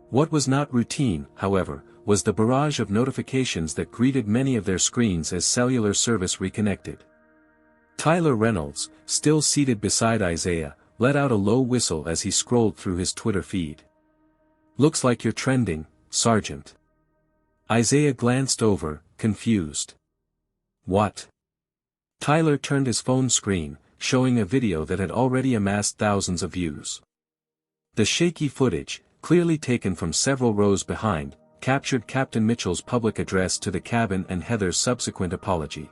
What was not routine, however, was the barrage of notifications that greeted many of their screens as cellular service reconnected. Tyler Reynolds, still seated beside Isaiah, let out a low whistle as he scrolled through his Twitter feed. "Looks like you're trending, Sergeant." Isaiah glanced over, confused. "What?" Tyler turned his phone screen, showing a video that had already amassed thousands of views. The shaky footage, clearly taken from several rows behind, captured Captain Mitchell's public address to the cabin and Heather's subsequent apology.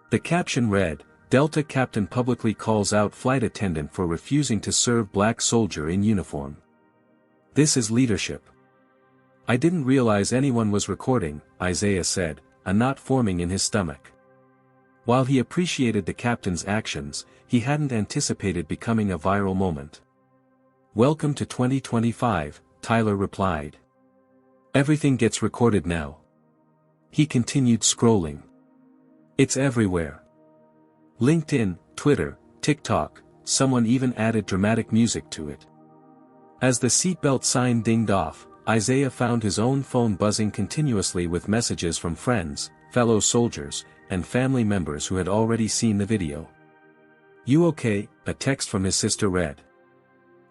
The caption read, "Delta Captain publicly calls out flight attendant for refusing to serve black soldier in uniform. This is leadership." "I didn't realize anyone was recording," Isaiah said, a knot forming in his stomach. While he appreciated the captain's actions, he hadn't anticipated becoming a viral moment. "Welcome to 2025, Tyler replied. "Everything gets recorded now." He continued scrolling. "It's everywhere. LinkedIn, Twitter, TikTok, someone even added dramatic music to it." As the seatbelt sign dinged off, Isaiah found his own phone buzzing continuously with messages from friends, fellow soldiers, and family members who had already seen the video. "You okay?" a text from his sister read.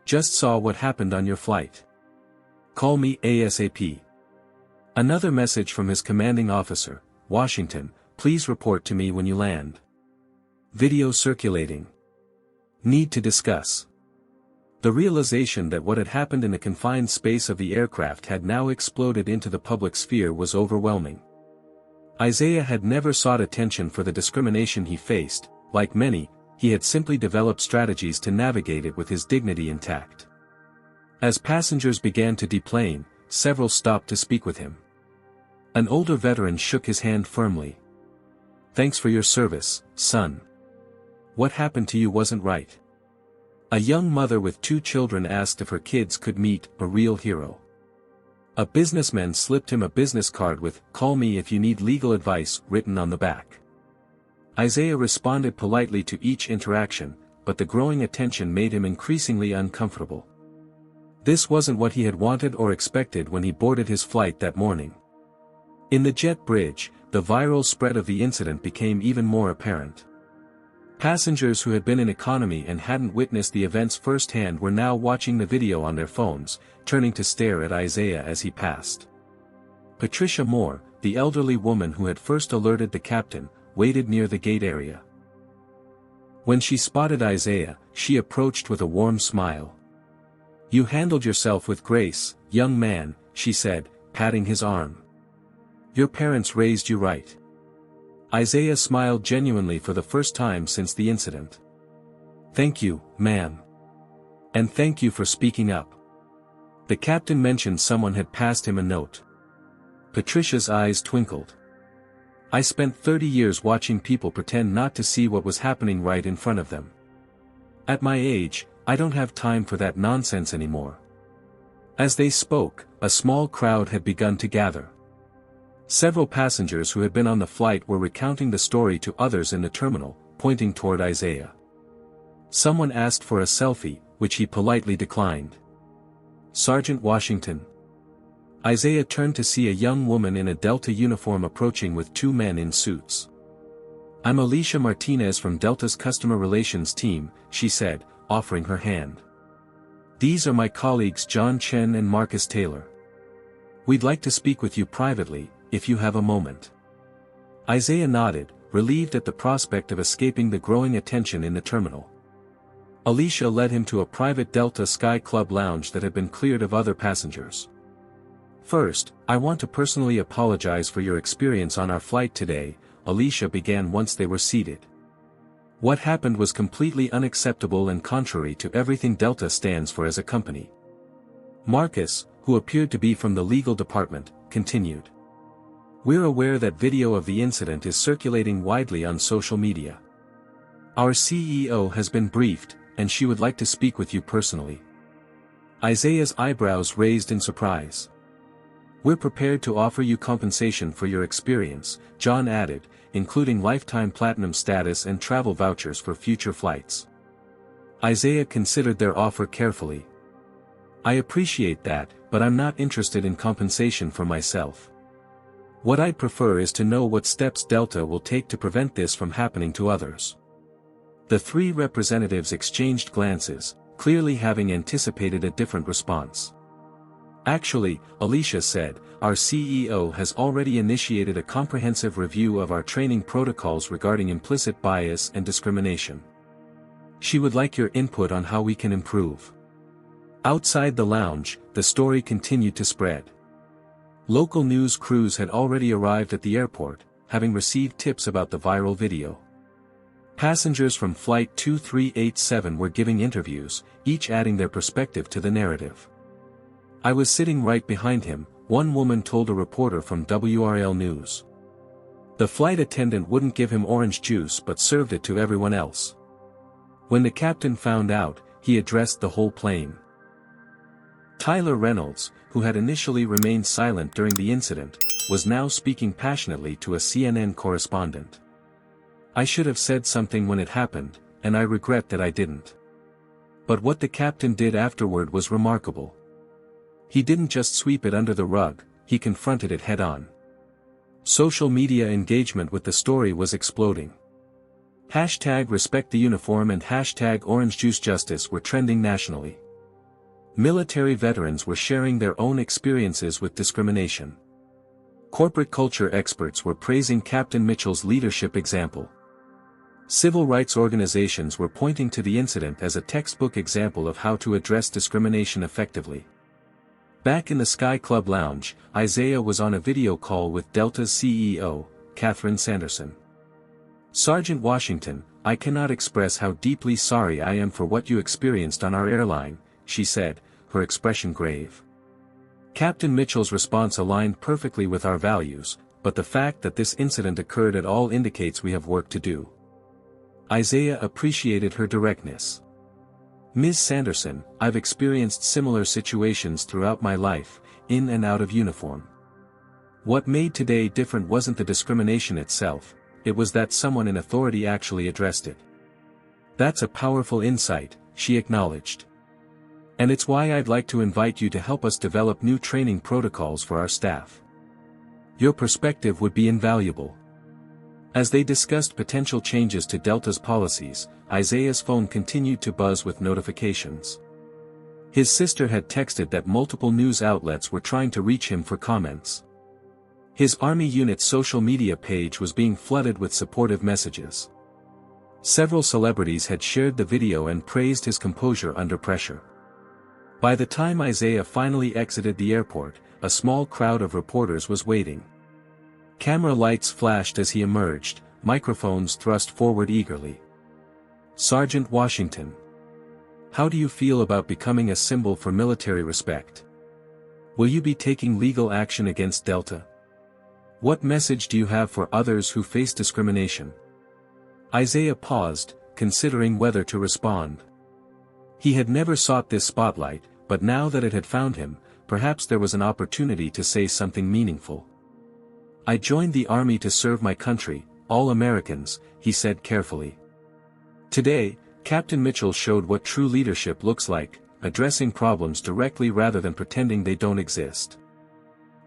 "Just saw what happened on your flight. Call me ASAP." Another message from his commanding officer, "Washington, please report to me when you land. Video circulating. Need to discuss." The realization that what had happened in the confined space of the aircraft had now exploded into the public sphere was overwhelming. Isaiah had never sought attention for the discrimination he faced. Like many, he had simply developed strategies to navigate it with his dignity intact. As passengers began to deplane, several stopped to speak with him. An older veteran shook his hand firmly. "Thanks for your service, son. What happened to you wasn't right." A young mother with 2 children asked if her kids could meet a real hero. A businessman slipped him a business card with, "Call me if you need legal advice," written on the back. Isaiah responded politely to each interaction, but the growing attention made him increasingly uncomfortable. This wasn't what he had wanted or expected when he boarded his flight that morning. In the jet bridge, the viral spread of the incident became even more apparent. Passengers who had been in economy and hadn't witnessed the events firsthand were now watching the video on their phones, turning to stare at Isaiah as he passed. Patricia Moore, the elderly woman who had first alerted the captain, waited near the gate area. When she spotted Isaiah, she approached with a warm smile. "You handled yourself with grace, young man," she said, patting his arm. "Your parents raised you right." Isaiah smiled genuinely for the first time since the incident. "Thank you, ma'am. And thank you for speaking up." The captain mentioned someone had passed him a note. Patricia's eyes twinkled. "I spent 30 years watching people pretend not to see what was happening right in front of them. At my age, I don't have time for that nonsense anymore." As they spoke, a small crowd had begun to gather. Several passengers who had been on the flight were recounting the story to others in the terminal, pointing toward Isaiah. Someone asked for a selfie, which he politely declined. "Sergeant Washington." Isaiah turned to see a young woman in a Delta uniform approaching with 2 men in suits. "I'm Alicia Martinez from Delta's customer relations team," she said, offering her hand. "These are my colleagues John Chen and Marcus Taylor. We'd like to speak with you privately, if you have a moment." Isaiah nodded, relieved at the prospect of escaping the growing attention in the terminal. Alicia led him to a private Delta Sky Club lounge that had been cleared of other passengers. "First, I want to personally apologize for your experience on our flight today," Alicia began once they were seated. "What happened was completely unacceptable and contrary to everything Delta stands for as a company." Marcus, who appeared to be from the legal department, continued. "We're aware that video of the incident is circulating widely on social media. Our CEO has been briefed, and she would like to speak with you personally." Isaiah's eyebrows raised in surprise. "We're prepared to offer you compensation for your experience," John added, "including lifetime platinum status and travel vouchers for future flights." Isaiah considered their offer carefully. "I appreciate that, but I'm not interested in compensation for myself. What I'd prefer is to know what steps Delta will take to prevent this from happening to others." The 3 representatives exchanged glances, clearly having anticipated a different response. "Actually," Alicia said, "our CEO has already initiated a comprehensive review of our training protocols regarding implicit bias and discrimination. She would like your input on how we can improve." Outside the lounge, the story continued to spread. Local news crews had already arrived at the airport, having received tips about the viral video. Passengers from Flight 2387 were giving interviews, each adding their perspective to the narrative. "I was sitting right behind him," one woman told a reporter from WRL News. "The flight attendant wouldn't give him orange juice but served it to everyone else. When the captain found out, he addressed the whole plane." Tyler Reynolds, who had initially remained silent during the incident, was now speaking passionately to a CNN correspondent. "I should have said something when it happened, and I regret that I didn't. But what the captain did afterward was remarkable. He didn't just sweep it under the rug, he confronted it head-on." Social media engagement with the story was exploding. #RespectTheUniform and #OrangeJuiceJustice were trending nationally. Military veterans were sharing their own experiences with discrimination. Corporate culture experts were praising Captain Mitchell's leadership example. Civil rights organizations were pointing to the incident as a textbook example of how to address discrimination effectively. Back in the Sky Club lounge, Isaiah was on a video call with Delta's CEO, Catherine Sanderson. "Sergeant Washington, I cannot express how deeply sorry I am for what you experienced on our airline," she said, her expression grave. Captain Mitchell's response aligned perfectly with our values, but the fact that this incident occurred at all indicates we have work to do. Isaiah appreciated her directness. "Ms. Sanderson, I've experienced similar situations throughout my life, in and out of uniform. What made today different wasn't the discrimination itself, it was that someone in authority actually addressed it. That's a powerful insight," she acknowledged. "And it's why I'd like to invite you to help us develop new training protocols for our staff. Your perspective would be invaluable." As they discussed potential changes to Delta's policies, Isaiah's phone continued to buzz with notifications. His sister had texted that multiple news outlets were trying to reach him for comments. His Army unit's social media page was being flooded with supportive messages. Several celebrities had shared the video and praised his composure under pressure. By the time Isaiah finally exited the airport, a small crowd of reporters was waiting. Camera lights flashed as he emerged, microphones thrust forward eagerly. "Sergeant Washington. How do you feel about becoming a symbol for military respect? Will you be taking legal action against Delta? What message do you have for others who face discrimination?" Isaiah paused, considering whether to respond. He had never sought this spotlight, but now that it had found him, perhaps there was an opportunity to say something meaningful. "I joined the Army to serve my country, all Americans," he said carefully. Today, Captain Mitchell showed what true leadership looks like, addressing problems directly rather than pretending they don't exist.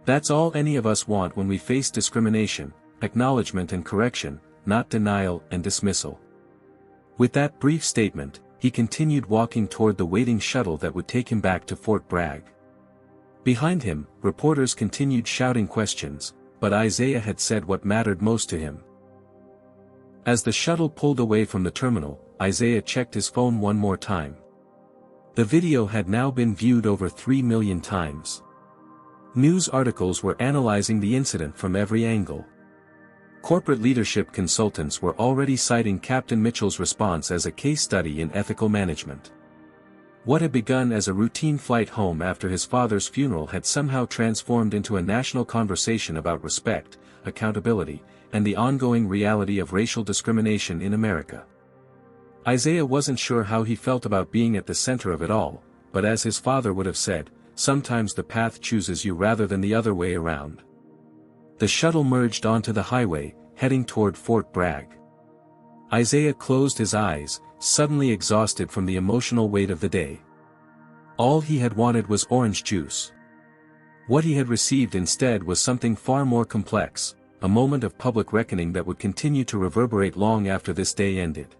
That's all any of us want when we face discrimination: acknowledgement and correction, not denial and dismissal. With that brief statement, he continued walking toward the waiting shuttle that would take him back to Fort Bragg. Behind him, reporters continued shouting questions, but Isaiah had said what mattered most to him. As the shuttle pulled away from the terminal, Isaiah checked his phone one more time. The video had now been viewed over 3 million times. News articles were analyzing the incident from every angle. Corporate leadership consultants were already citing Captain Mitchell's response as a case study in ethical management. What had begun as a routine flight home after his father's funeral had somehow transformed into a national conversation about respect, accountability, and the ongoing reality of racial discrimination in America. Isaiah wasn't sure how he felt about being at the center of it all, but as his father would have said, sometimes the path chooses you rather than the other way around. The shuttle merged onto the highway, heading toward Fort Bragg. Isaiah closed his eyes, suddenly exhausted from the emotional weight of the day. All he had wanted was orange juice. What he had received instead was something far more complex, a moment of public reckoning that would continue to reverberate long after this day ended.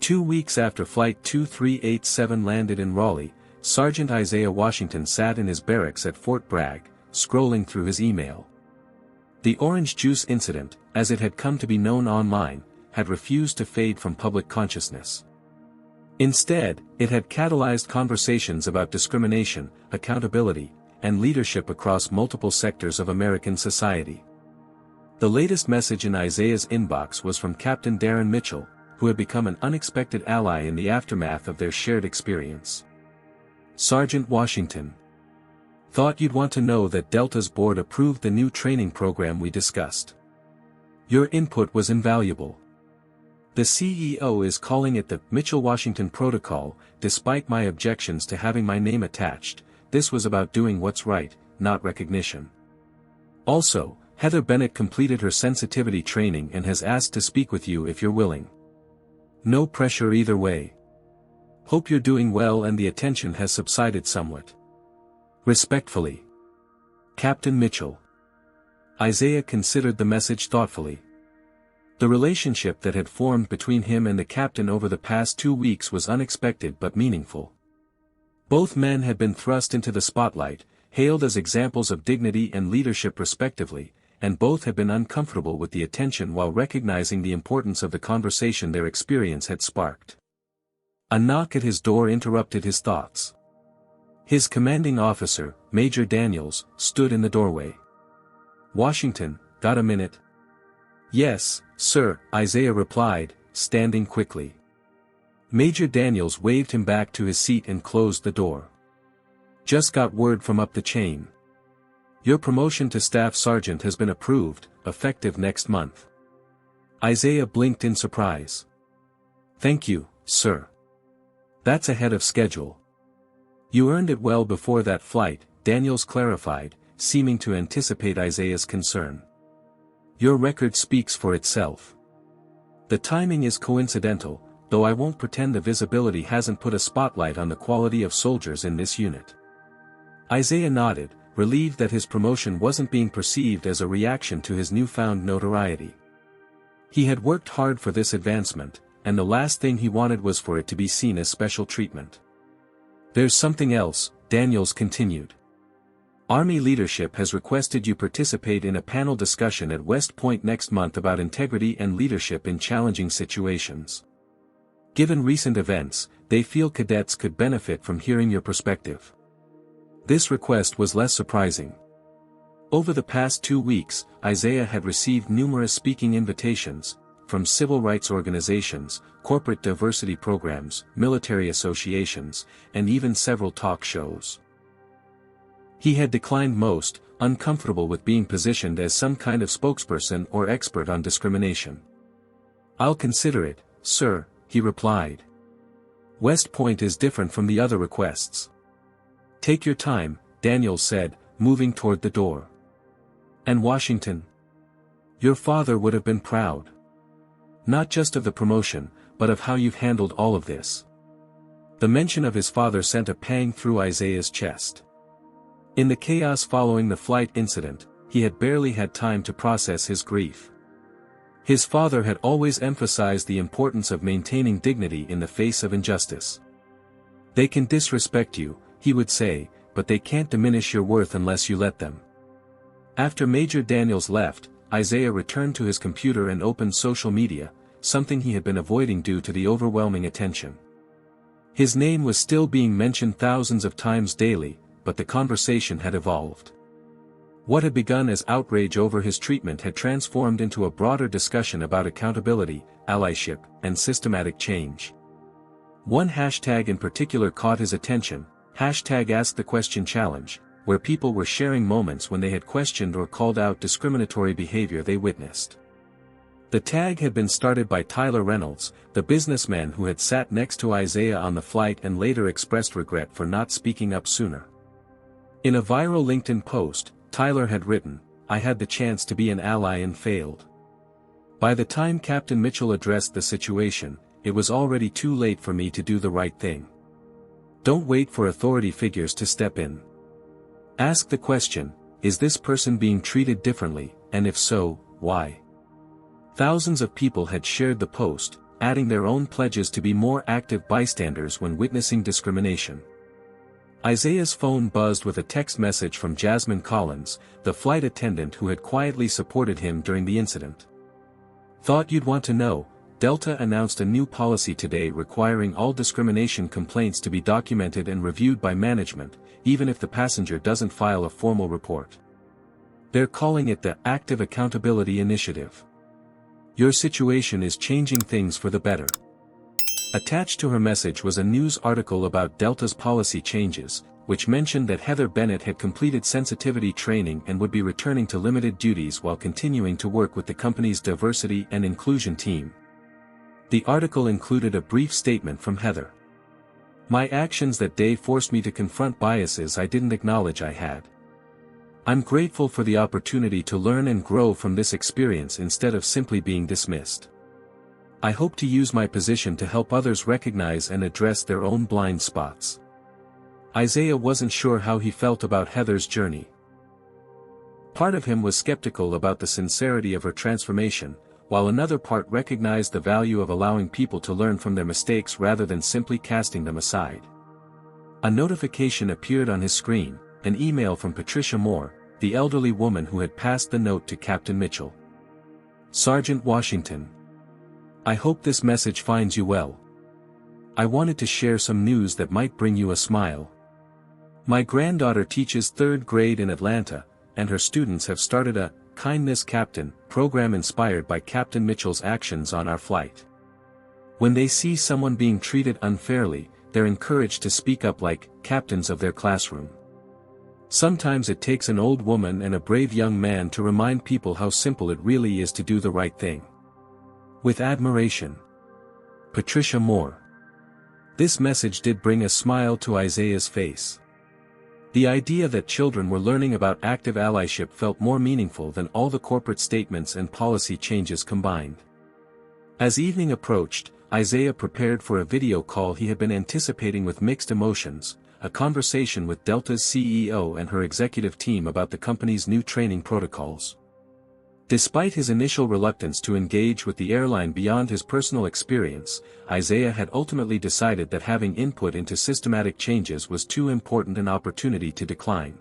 2 weeks after Flight 2387 landed in Raleigh, Sergeant Isaiah Washington sat in his barracks at Fort Bragg, scrolling through his email. The orange juice incident, as it had come to be known online, had refused to fade from public consciousness. Instead, it had catalyzed conversations about discrimination, accountability, and leadership across multiple sectors of American society. The latest message in Isaiah's inbox was from Captain Darren Mitchell, who had become an unexpected ally in the aftermath of their shared experience. Sergeant Washington. Thought you'd want to know that Delta's board approved the new training program we discussed. Your input was invaluable. The CEO is calling it the Mitchell-Washington Protocol. Despite my objections to having my name attached, this was about doing what's right, not recognition. Also, Heather Bennett completed her sensitivity training and has asked to speak with you if you're willing. No pressure either way. Hope you're doing well and the attention has subsided somewhat. Respectfully. Captain Mitchell. Isaiah considered the message thoughtfully. The relationship that had formed between him and the captain over the past 2 weeks was unexpected but meaningful. Both men had been thrust into the spotlight, hailed as examples of dignity and leadership respectively, and both had been uncomfortable with the attention while recognizing the importance of the conversation their experience had sparked. A knock at his door interrupted his thoughts. His commanding officer, Major Daniels, stood in the doorway. Washington, got a minute? Yes, sir, Isaiah replied, standing quickly. Major Daniels waved him back to his seat and closed the door. Just got word from up the chain. Your promotion to staff sergeant has been approved, effective next month. Isaiah blinked in surprise. Thank you, sir. That's ahead of schedule. You earned it well before that flight, Daniels clarified, seeming to anticipate Isaiah's concern. Your record speaks for itself. The timing is coincidental, though I won't pretend the visibility hasn't put a spotlight on the quality of soldiers in this unit. Isaiah nodded, relieved that his promotion wasn't being perceived as a reaction to his newfound notoriety. He had worked hard for this advancement, and the last thing he wanted was for it to be seen as special treatment. There's something else, Daniels continued. Army leadership has requested you participate in a panel discussion at West Point next month about integrity and leadership in challenging situations. Given recent events, they feel cadets could benefit from hearing your perspective. This request was less surprising. Over the past 2 weeks, Isaiah had received numerous speaking invitations, from civil rights organizations, corporate diversity programs, military associations, and even several talk shows. He had declined most, uncomfortable with being positioned as some kind of spokesperson or expert on discrimination. I'll consider it, sir, he replied. West Point is different from the other requests. Take your time, Daniels said, moving toward the door. And Washington? Your father would have been proud. Not just of the promotion, but of how you've handled all of this. The mention of his father sent a pang through Isaiah's chest. In the chaos following the flight incident, he had barely had time to process his grief. His father had always emphasized the importance of maintaining dignity in the face of injustice. They can disrespect you, he would say, but they can't diminish your worth unless you let them. After Major Daniels left, Isaiah returned to his computer and opened social media, something he had been avoiding due to the overwhelming attention. His name was still being mentioned thousands of times daily, but the conversation had evolved. What had begun as outrage over his treatment had transformed into a broader discussion about accountability, allyship, and systematic change. One hashtag in particular caught his attention, #AskTheQuestionChallenge, where people were sharing moments when they had questioned or called out discriminatory behavior they witnessed. The tag had been started by Tyler Reynolds, the businessman who had sat next to Isaiah on the flight and later expressed regret for not speaking up sooner. In a viral LinkedIn post, Tyler had written, "I had the chance to be an ally and failed." By the time Captain Mitchell addressed the situation, it was already too late for me to do the right thing. Don't wait for authority figures to step in. Ask the question, is this person being treated differently, and if so, why? Thousands of people had shared the post, adding their own pledges to be more active bystanders when witnessing discrimination. Isaiah's phone buzzed with a text message from Jasmine Collins, the flight attendant who had quietly supported him during the incident. Thought you'd want to know, Delta announced a new policy today requiring all discrimination complaints to be documented and reviewed by management, even if the passenger doesn't file a formal report. They're calling it the Active Accountability Initiative. Your situation is changing things for the better. Attached to her message was a news article about Delta's policy changes, which mentioned that Heather Bennett had completed sensitivity training and would be returning to limited duties while continuing to work with the company's diversity and inclusion team. The article included a brief statement from Heather. "My actions that day forced me to confront biases I didn't acknowledge I had. I'm grateful for the opportunity to learn and grow from this experience instead of simply being dismissed. I hope to use my position to help others recognize and address their own blind spots." Isaiah wasn't sure how he felt about Heather's journey. Part of him was skeptical about the sincerity of her transformation, while another part recognized the value of allowing people to learn from their mistakes rather than simply casting them aside. A notification appeared on his screen, an email from Patricia Moore, the elderly woman who had passed the note to Captain Mitchell. "Sergeant Washington. I hope this message finds you well. I wanted to share some news that might bring you a smile. My granddaughter teaches 3rd grade in Atlanta, and her students have started a Kindness Captain program inspired by Captain Mitchell's actions on our flight. When they see someone being treated unfairly, they're encouraged to speak up like captains of their classroom. Sometimes it takes an old woman and a brave young man to remind people how simple it really is to do the right thing. With admiration. Patricia Moore." This message did bring a smile to Isaiah's face. The idea that children were learning about active allyship felt more meaningful than all the corporate statements and policy changes combined. As evening approached, Isaiah prepared for a video call he had been anticipating with mixed emotions, a conversation with Delta's CEO and her executive team about the company's new training protocols. Despite his initial reluctance to engage with the airline beyond his personal experience, Isaiah had ultimately decided that having input into systematic changes was too important an opportunity to decline.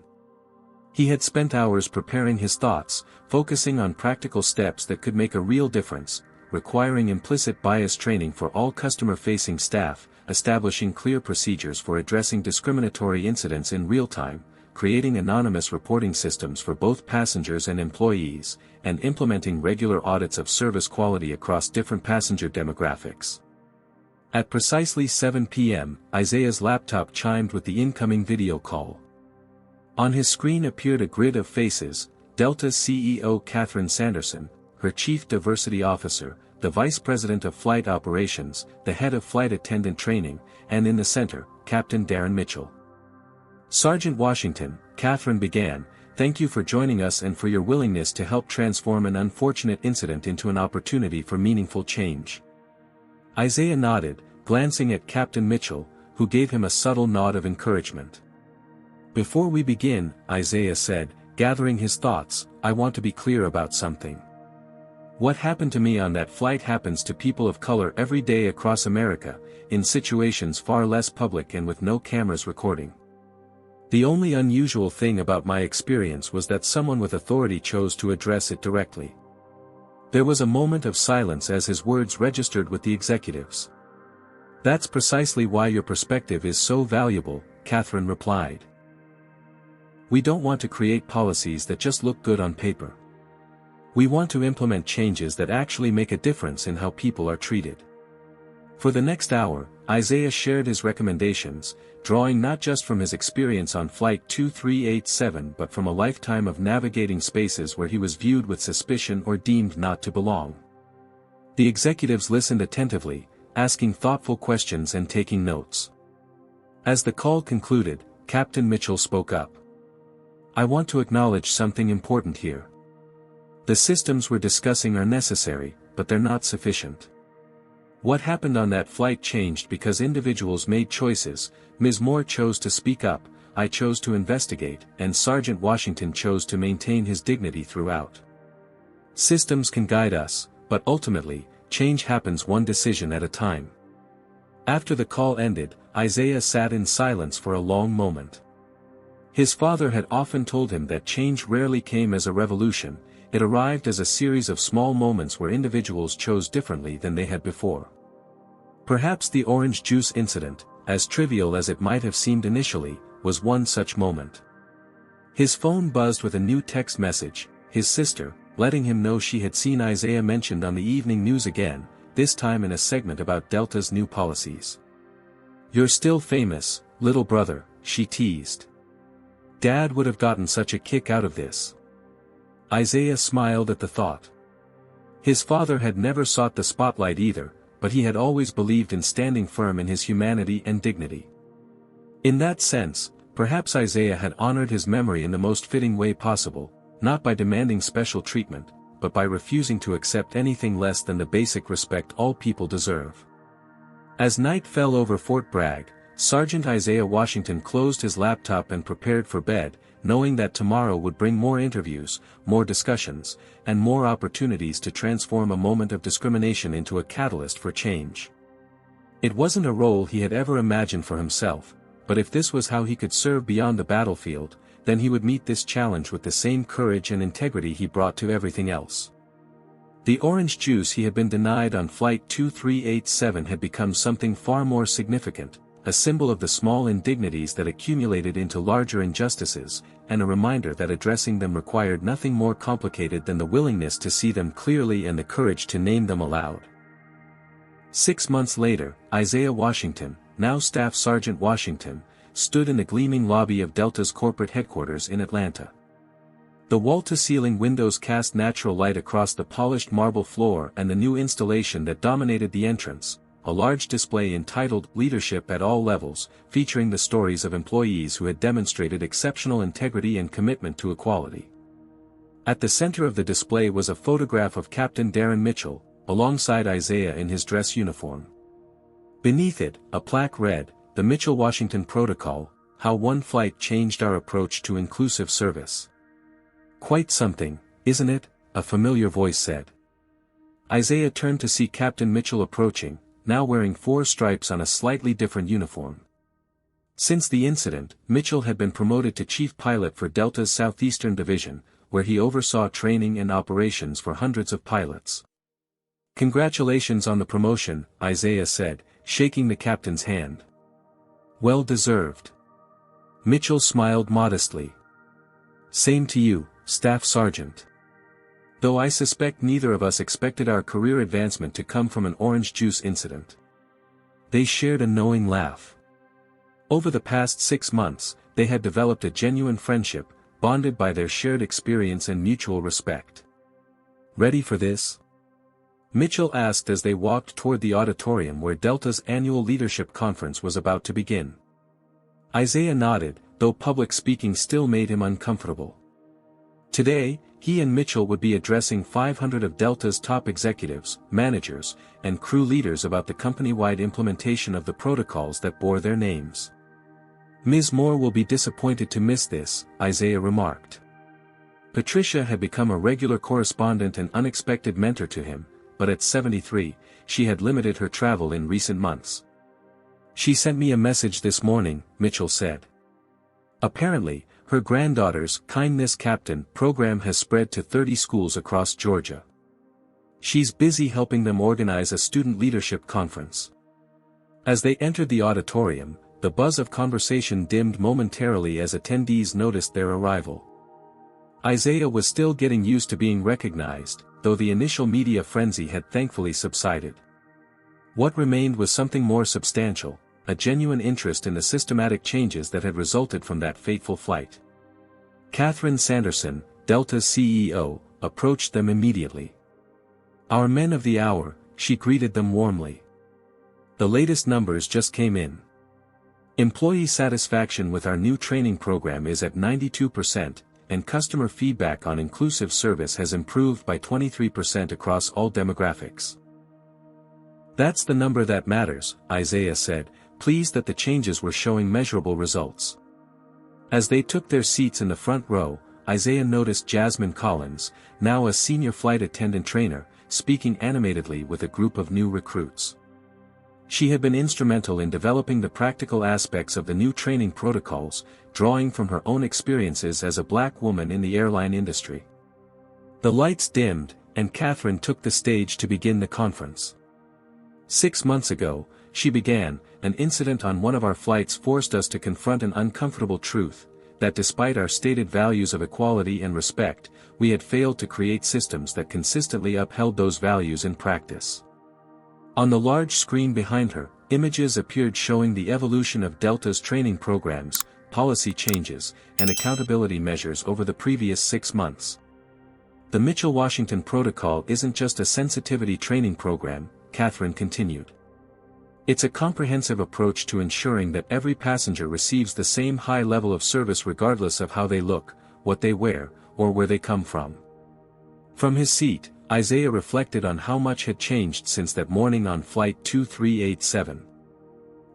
He had spent hours preparing his thoughts, focusing on practical steps that could make a real difference, requiring implicit bias training for all customer-facing staff, establishing clear procedures for addressing discriminatory incidents in real time, creating anonymous reporting systems for both passengers and employees, and implementing regular audits of service quality across different passenger demographics. At precisely 7 p.m., Isaiah's laptop chimed with the incoming video call. On his screen appeared a grid of faces: Delta's CEO Catherine Sanderson, her Chief Diversity Officer, the Vice President of Flight Operations, the Head of Flight Attendant Training, and in the center, Captain Darren Mitchell. "Sergeant Washington," Catherine began, "thank you for joining us and for your willingness to help transform an unfortunate incident into an opportunity for meaningful change." Isaiah nodded, glancing at Captain Mitchell, who gave him a subtle nod of encouragement. "Before we begin," Isaiah said, gathering his thoughts, "I want to be clear about something. What happened to me on that flight happens to people of color every day across America, in situations far less public and with no cameras recording. The only unusual thing about my experience was that someone with authority chose to address it directly." There was a moment of silence as his words registered with the executives. "That's precisely why your perspective is so valuable," Catherine replied. "We don't want to create policies that just look good on paper. We want to implement changes that actually make a difference in how people are treated." For the next hour, Isaiah shared his recommendations, drawing not just from his experience on Flight 2387 but from a lifetime of navigating spaces where he was viewed with suspicion or deemed not to belong. The executives listened attentively, asking thoughtful questions and taking notes. As the call concluded, Captain Mitchell spoke up. "I want to acknowledge something important here. The systems we're discussing are necessary, but they're not sufficient. What happened on that flight changed because individuals made choices. Ms. Moore chose to speak up, I chose to investigate, and Sergeant Washington chose to maintain his dignity throughout. Systems can guide us, but ultimately, change happens one decision at a time." After the call ended, Isaiah sat in silence for a long moment. His father had often told him that change rarely came as a revolution, it arrived as a series of small moments where individuals chose differently than they had before. Perhaps the orange juice incident, as trivial as it might have seemed initially, was one such moment. His phone buzzed with a new text message, his sister, letting him know she had seen Isaiah mentioned on the evening news again, this time in a segment about Delta's new policies. "You're still famous, little brother," she teased. "Dad would have gotten such a kick out of this." Isaiah smiled at the thought. His father had never sought the spotlight either, but he had always believed in standing firm in his humanity and dignity. In that sense, perhaps Isaiah had honored his memory in the most fitting way possible, not by demanding special treatment, but by refusing to accept anything less than the basic respect all people deserve. As night fell over Fort Bragg, Sergeant Isaiah Washington closed his laptop and prepared for bed, knowing that tomorrow would bring more interviews, more discussions, and more opportunities to transform a moment of discrimination into a catalyst for change. It wasn't a role he had ever imagined for himself, but if this was how he could serve beyond the battlefield, then he would meet this challenge with the same courage and integrity he brought to everything else. The orange juice he had been denied on Flight 2387 had become something far more significant, a symbol of the small indignities that accumulated into larger injustices, and a reminder that addressing them required nothing more complicated than the willingness to see them clearly and the courage to name them aloud. 6 months later, Isaiah Washington, now Staff Sergeant Washington, stood in the gleaming lobby of Delta's corporate headquarters in Atlanta. The wall-to-ceiling windows cast natural light across the polished marble floor and the new installation that dominated the entrance, a large display entitled "Leadership at All Levels," featuring the stories of employees who had demonstrated exceptional integrity and commitment to equality. At the center of the display was a photograph of Captain Darren Mitchell, alongside Isaiah in his dress uniform. Beneath it, a plaque read, "The Mitchell-Washington Protocol, How One Flight Changed Our Approach to Inclusive Service." "Quite something, isn't it?" a familiar voice said. Isaiah turned to see Captain Mitchell approaching, now wearing 4 stripes on a slightly different uniform. Since the incident, Mitchell had been promoted to chief pilot for Delta's Southeastern Division, where he oversaw training and operations for hundreds of pilots. "Congratulations on the promotion," Isaiah said, shaking the captain's hand. "Well deserved." Mitchell smiled modestly. "Same to you, Staff Sergeant. Though I suspect neither of us expected our career advancement to come from an orange juice incident." They shared a knowing laugh. Over the past 6 months, they had developed a genuine friendship, bonded by their shared experience and mutual respect. "Ready for this?" Mitchell asked as they walked toward the auditorium where Delta's annual leadership conference was about to begin. Isaiah nodded, though public speaking still made him uncomfortable. Today, he and Mitchell would be addressing 500 of Delta's top executives, managers, and crew leaders about the company-wide implementation of the protocols that bore their names. "Ms. Moore will be disappointed to miss this," Isaiah remarked. Patricia had become a regular correspondent and unexpected mentor to him, but at 73, she had limited her travel in recent months. "She sent me a message this morning," Mitchell said. Apparently, her granddaughter's Kindness Captain program has spread to 30 schools across Georgia. She's busy helping them organize a student leadership conference. As they entered the auditorium, the buzz of conversation dimmed momentarily as attendees noticed their arrival. Isaiah was still getting used to being recognized, though the initial media frenzy had thankfully subsided. What remained was something more substantial, a genuine interest in the systematic changes that had resulted from that fateful flight. Catherine Sanderson, Delta's CEO, approached them immediately. "Our men of the hour," she greeted them warmly. "The latest numbers just came in. Employee satisfaction with our new training program is at 92%, and customer feedback on inclusive service has improved by 23% across all demographics." "That's the number that matters," Isaiah said, pleased that the changes were showing measurable results. As they took their seats in the front row, Isaiah noticed Jasmine Collins, now a senior flight attendant trainer, speaking animatedly with a group of new recruits. She had been instrumental in developing the practical aspects of the new training protocols, drawing from her own experiences as a black woman in the airline industry. The lights dimmed, and Catherine took the stage to begin the conference. 6 months ago, she began, an incident on one of our flights forced us to confront an uncomfortable truth, that despite our stated values of equality and respect, we had failed to create systems that consistently upheld those values in practice. On the large screen behind her, images appeared showing the evolution of Delta's training programs, policy changes, and accountability measures over the previous 6 months. The Mitchell-Washington Protocol isn't just a sensitivity training program, Catherine continued. It's a comprehensive approach to ensuring that every passenger receives the same high level of service regardless of how they look, what they wear, or where they come from. From his seat, Isaiah reflected on how much had changed since that morning on Flight 2387.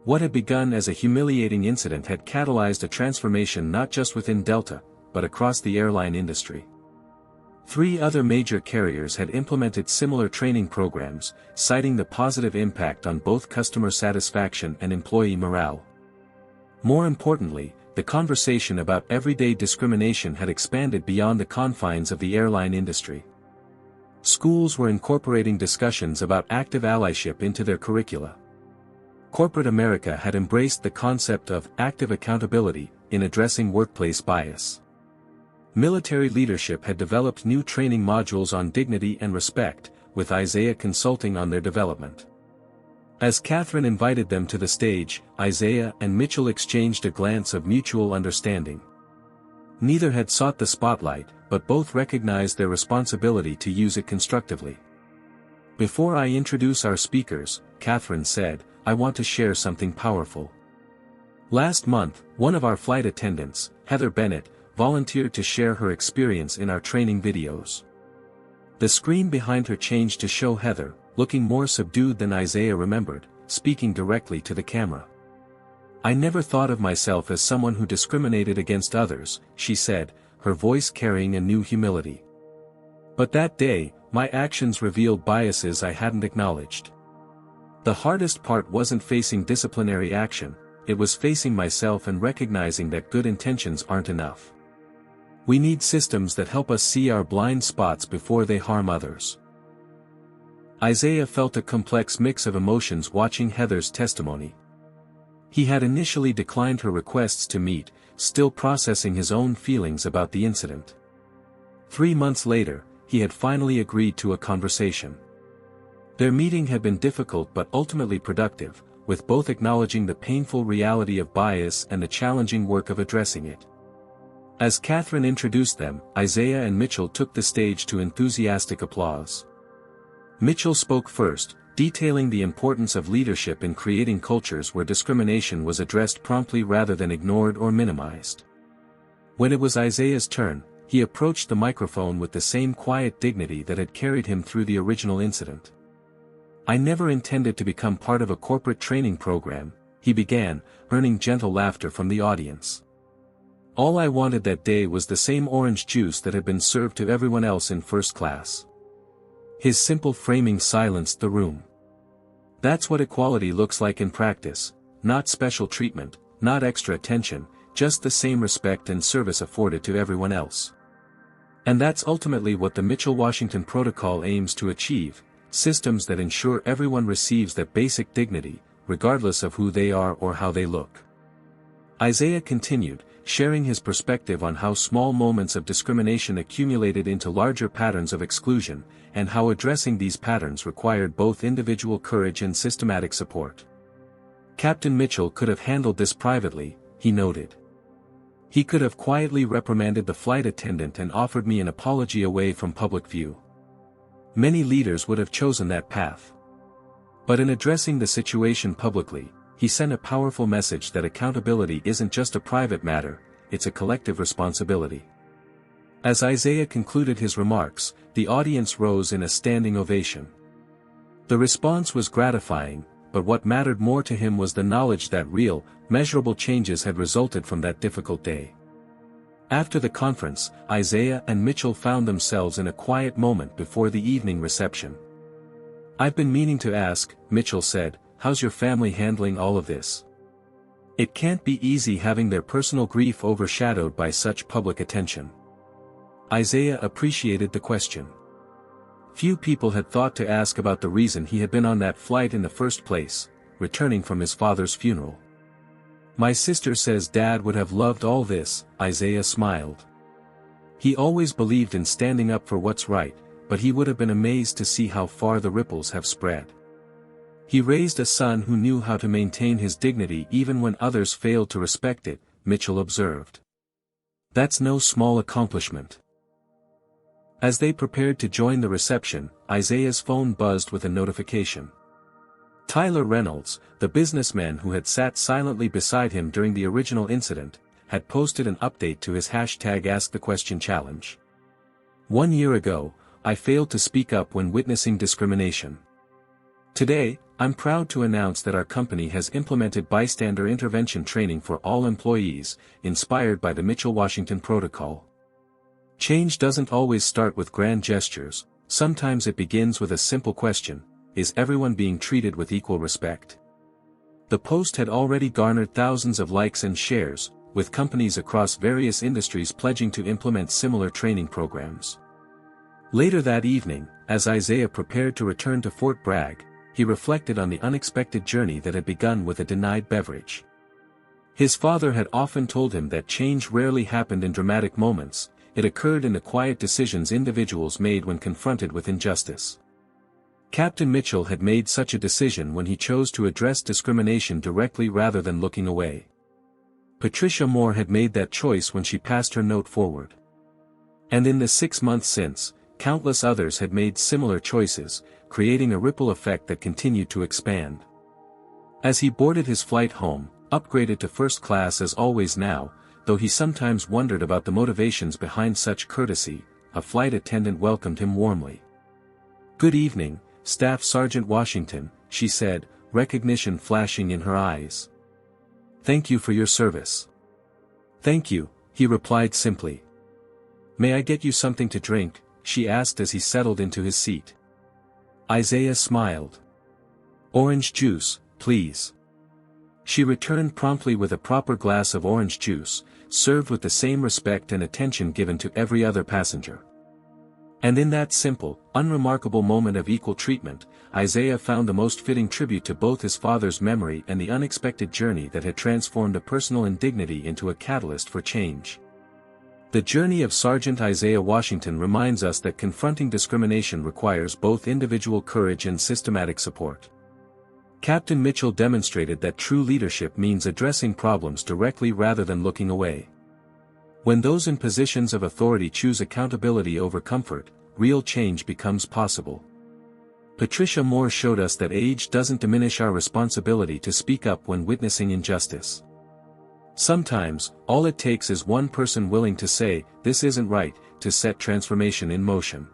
What had begun as a humiliating incident had catalyzed a transformation not just within Delta, but across the airline industry. 3 other major carriers had implemented similar training programs, citing the positive impact on both customer satisfaction and employee morale. More importantly, the conversation about everyday discrimination had expanded beyond the confines of the airline industry. Schools were incorporating discussions about active allyship into their curricula. Corporate America had embraced the concept of active accountability in addressing workplace bias. Military leadership had developed new training modules on dignity and respect, with Isaiah consulting on their development. As Catherine invited them to the stage, Isaiah and Mitchell exchanged a glance of mutual understanding. Neither had sought the spotlight, but both recognized their responsibility to use it constructively. "Before I introduce our speakers," Catherine said, "I want to share something powerful. Last month, one of our flight attendants, Heather Bennett, volunteered to share her experience in our training videos." The screen behind her changed to show Heather, looking more subdued than Isaiah remembered, speaking directly to the camera. "I never thought of myself as someone who discriminated against others," she said, her voice carrying a new humility. "But that day, my actions revealed biases I hadn't acknowledged. The hardest part wasn't facing disciplinary action, it was facing myself and recognizing that good intentions aren't enough. We need systems that help us see our blind spots before they harm others." Isaiah felt a complex mix of emotions watching Heather's testimony. He had initially declined her requests to meet, still processing his own feelings about the incident. 3 months later, he had finally agreed to a conversation. Their meeting had been difficult but ultimately productive, with both acknowledging the painful reality of bias and the challenging work of addressing it. As Catherine introduced them, Isaiah and Mitchell took the stage to enthusiastic applause. Mitchell spoke first, detailing the importance of leadership in creating cultures where discrimination was addressed promptly rather than ignored or minimized. When it was Isaiah's turn, he approached the microphone with the same quiet dignity that had carried him through the original incident. "I never intended to become part of a corporate training program," he began, earning gentle laughter from the audience. "All I wanted that day was the same orange juice that had been served to everyone else in first class." His simple framing silenced the room. That's what equality looks like in practice, not special treatment, not extra attention, just the same respect and service afforded to everyone else. And that's ultimately what the Mitchell-Washington Protocol aims to achieve, systems that ensure everyone receives that basic dignity, regardless of who they are or how they look. Isaiah continued, sharing his perspective on how small moments of discrimination accumulated into larger patterns of exclusion, and how addressing these patterns required both individual courage and systematic support. "Captain Mitchell could have handled this privately," he noted. "He could have quietly reprimanded the flight attendant and offered me an apology away from public view. Many leaders would have chosen that path. But in addressing the situation publicly, he sent a powerful message that accountability isn't just a private matter, it's a collective responsibility." As Isaiah concluded his remarks, the audience rose in a standing ovation. The response was gratifying, but what mattered more to him was the knowledge that real, measurable changes had resulted from that difficult day. After the conference, Isaiah and Mitchell found themselves in a quiet moment before the evening reception. "I've been meaning to ask," Mitchell said, "how's your family handling all of this? It can't be easy having their personal grief overshadowed by such public attention." Isaiah appreciated the question. Few people had thought to ask about the reason he had been on that flight in the first place, returning from his father's funeral. My sister says Dad would have loved all this, Isaiah smiled. He always believed in standing up for what's right, but he would have been amazed to see how far the ripples have spread. He raised a son who knew how to maintain his dignity even when others failed to respect it, Mitchell observed. That's no small accomplishment. As they prepared to join the reception, Isaiah's phone buzzed with a notification. Tyler Reynolds, the businessman who had sat silently beside him during the original incident, had posted an update to his #AskTheQuestion challenge. 1 year ago, I failed to speak up when witnessing discrimination. Today, I'm proud to announce that our company has implemented bystander intervention training for all employees, inspired by the Mitchell-Washington Protocol. Change doesn't always start with grand gestures, sometimes it begins with a simple question: is everyone being treated with equal respect? The post had already garnered thousands of likes and shares, with companies across various industries pledging to implement similar training programs. Later that evening, as Isaiah prepared to return to Fort Bragg, he reflected on the unexpected journey that had begun with a denied beverage. His father had often told him that change rarely happened in dramatic moments, it occurred in the quiet decisions individuals made when confronted with injustice. Captain Mitchell had made such a decision when he chose to address discrimination directly rather than looking away. Patricia Moore had made that choice when she passed her note forward. And in the 6 months since, countless others had made similar choices, creating a ripple effect that continued to expand. As he boarded his flight home, upgraded to first class as always now, though he sometimes wondered about the motivations behind such courtesy, a flight attendant welcomed him warmly. "Good evening, Staff Sergeant Washington," she said, recognition flashing in her eyes. "Thank you for your service." "Thank you," he replied simply. "May I get you something to drink?" she asked as he settled into his seat. Isaiah smiled. "Orange juice, please." She returned promptly with a proper glass of orange juice, served with the same respect and attention given to every other passenger. And in that simple, unremarkable moment of equal treatment, Isaiah found the most fitting tribute to both his father's memory and the unexpected journey that had transformed a personal indignity into a catalyst for change. The journey of Sergeant Isaiah Washington reminds us that confronting discrimination requires both individual courage and systematic support. Captain Mitchell demonstrated that true leadership means addressing problems directly rather than looking away. When those in positions of authority choose accountability over comfort, real change becomes possible. Patricia Moore showed us that age doesn't diminish our responsibility to speak up when witnessing injustice. Sometimes, all it takes is one person willing to say, "This isn't right," to set transformation in motion.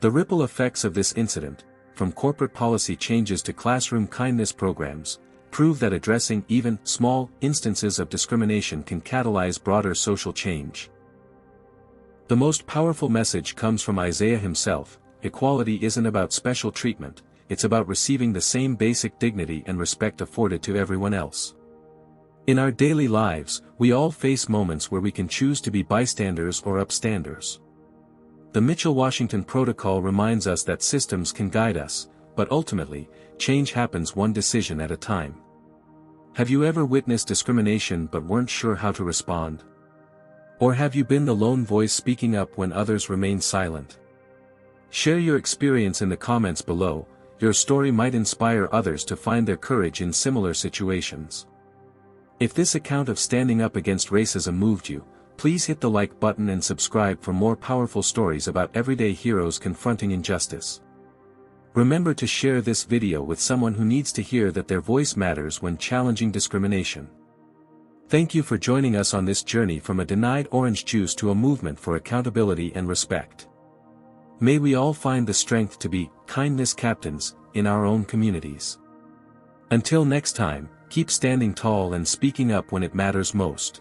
The ripple effects of this incident, from corporate policy changes to classroom kindness programs, prove that addressing even small instances of discrimination can catalyze broader social change. The most powerful message comes from Isaiah himself: equality isn't about special treatment, it's about receiving the same basic dignity and respect afforded to everyone else. In our daily lives, we all face moments where we can choose to be bystanders or upstanders. The Mitchell-Washington Protocol reminds us that systems can guide us, but ultimately, change happens one decision at a time. Have you ever witnessed discrimination but weren't sure how to respond? Or have you been the lone voice speaking up when others remain silent? Share your experience in the comments below. Your story might inspire others to find their courage in similar situations. If this account of standing up against racism moved you, please hit the like button and subscribe for more powerful stories about everyday heroes confronting injustice. Remember to share this video with someone who needs to hear that their voice matters when challenging discrimination. Thank you for joining us on this journey from a denied orange juice to a movement for accountability and respect. May we all find the strength to be kindness captains in our own communities. Until next time, keep standing tall and speaking up when it matters most.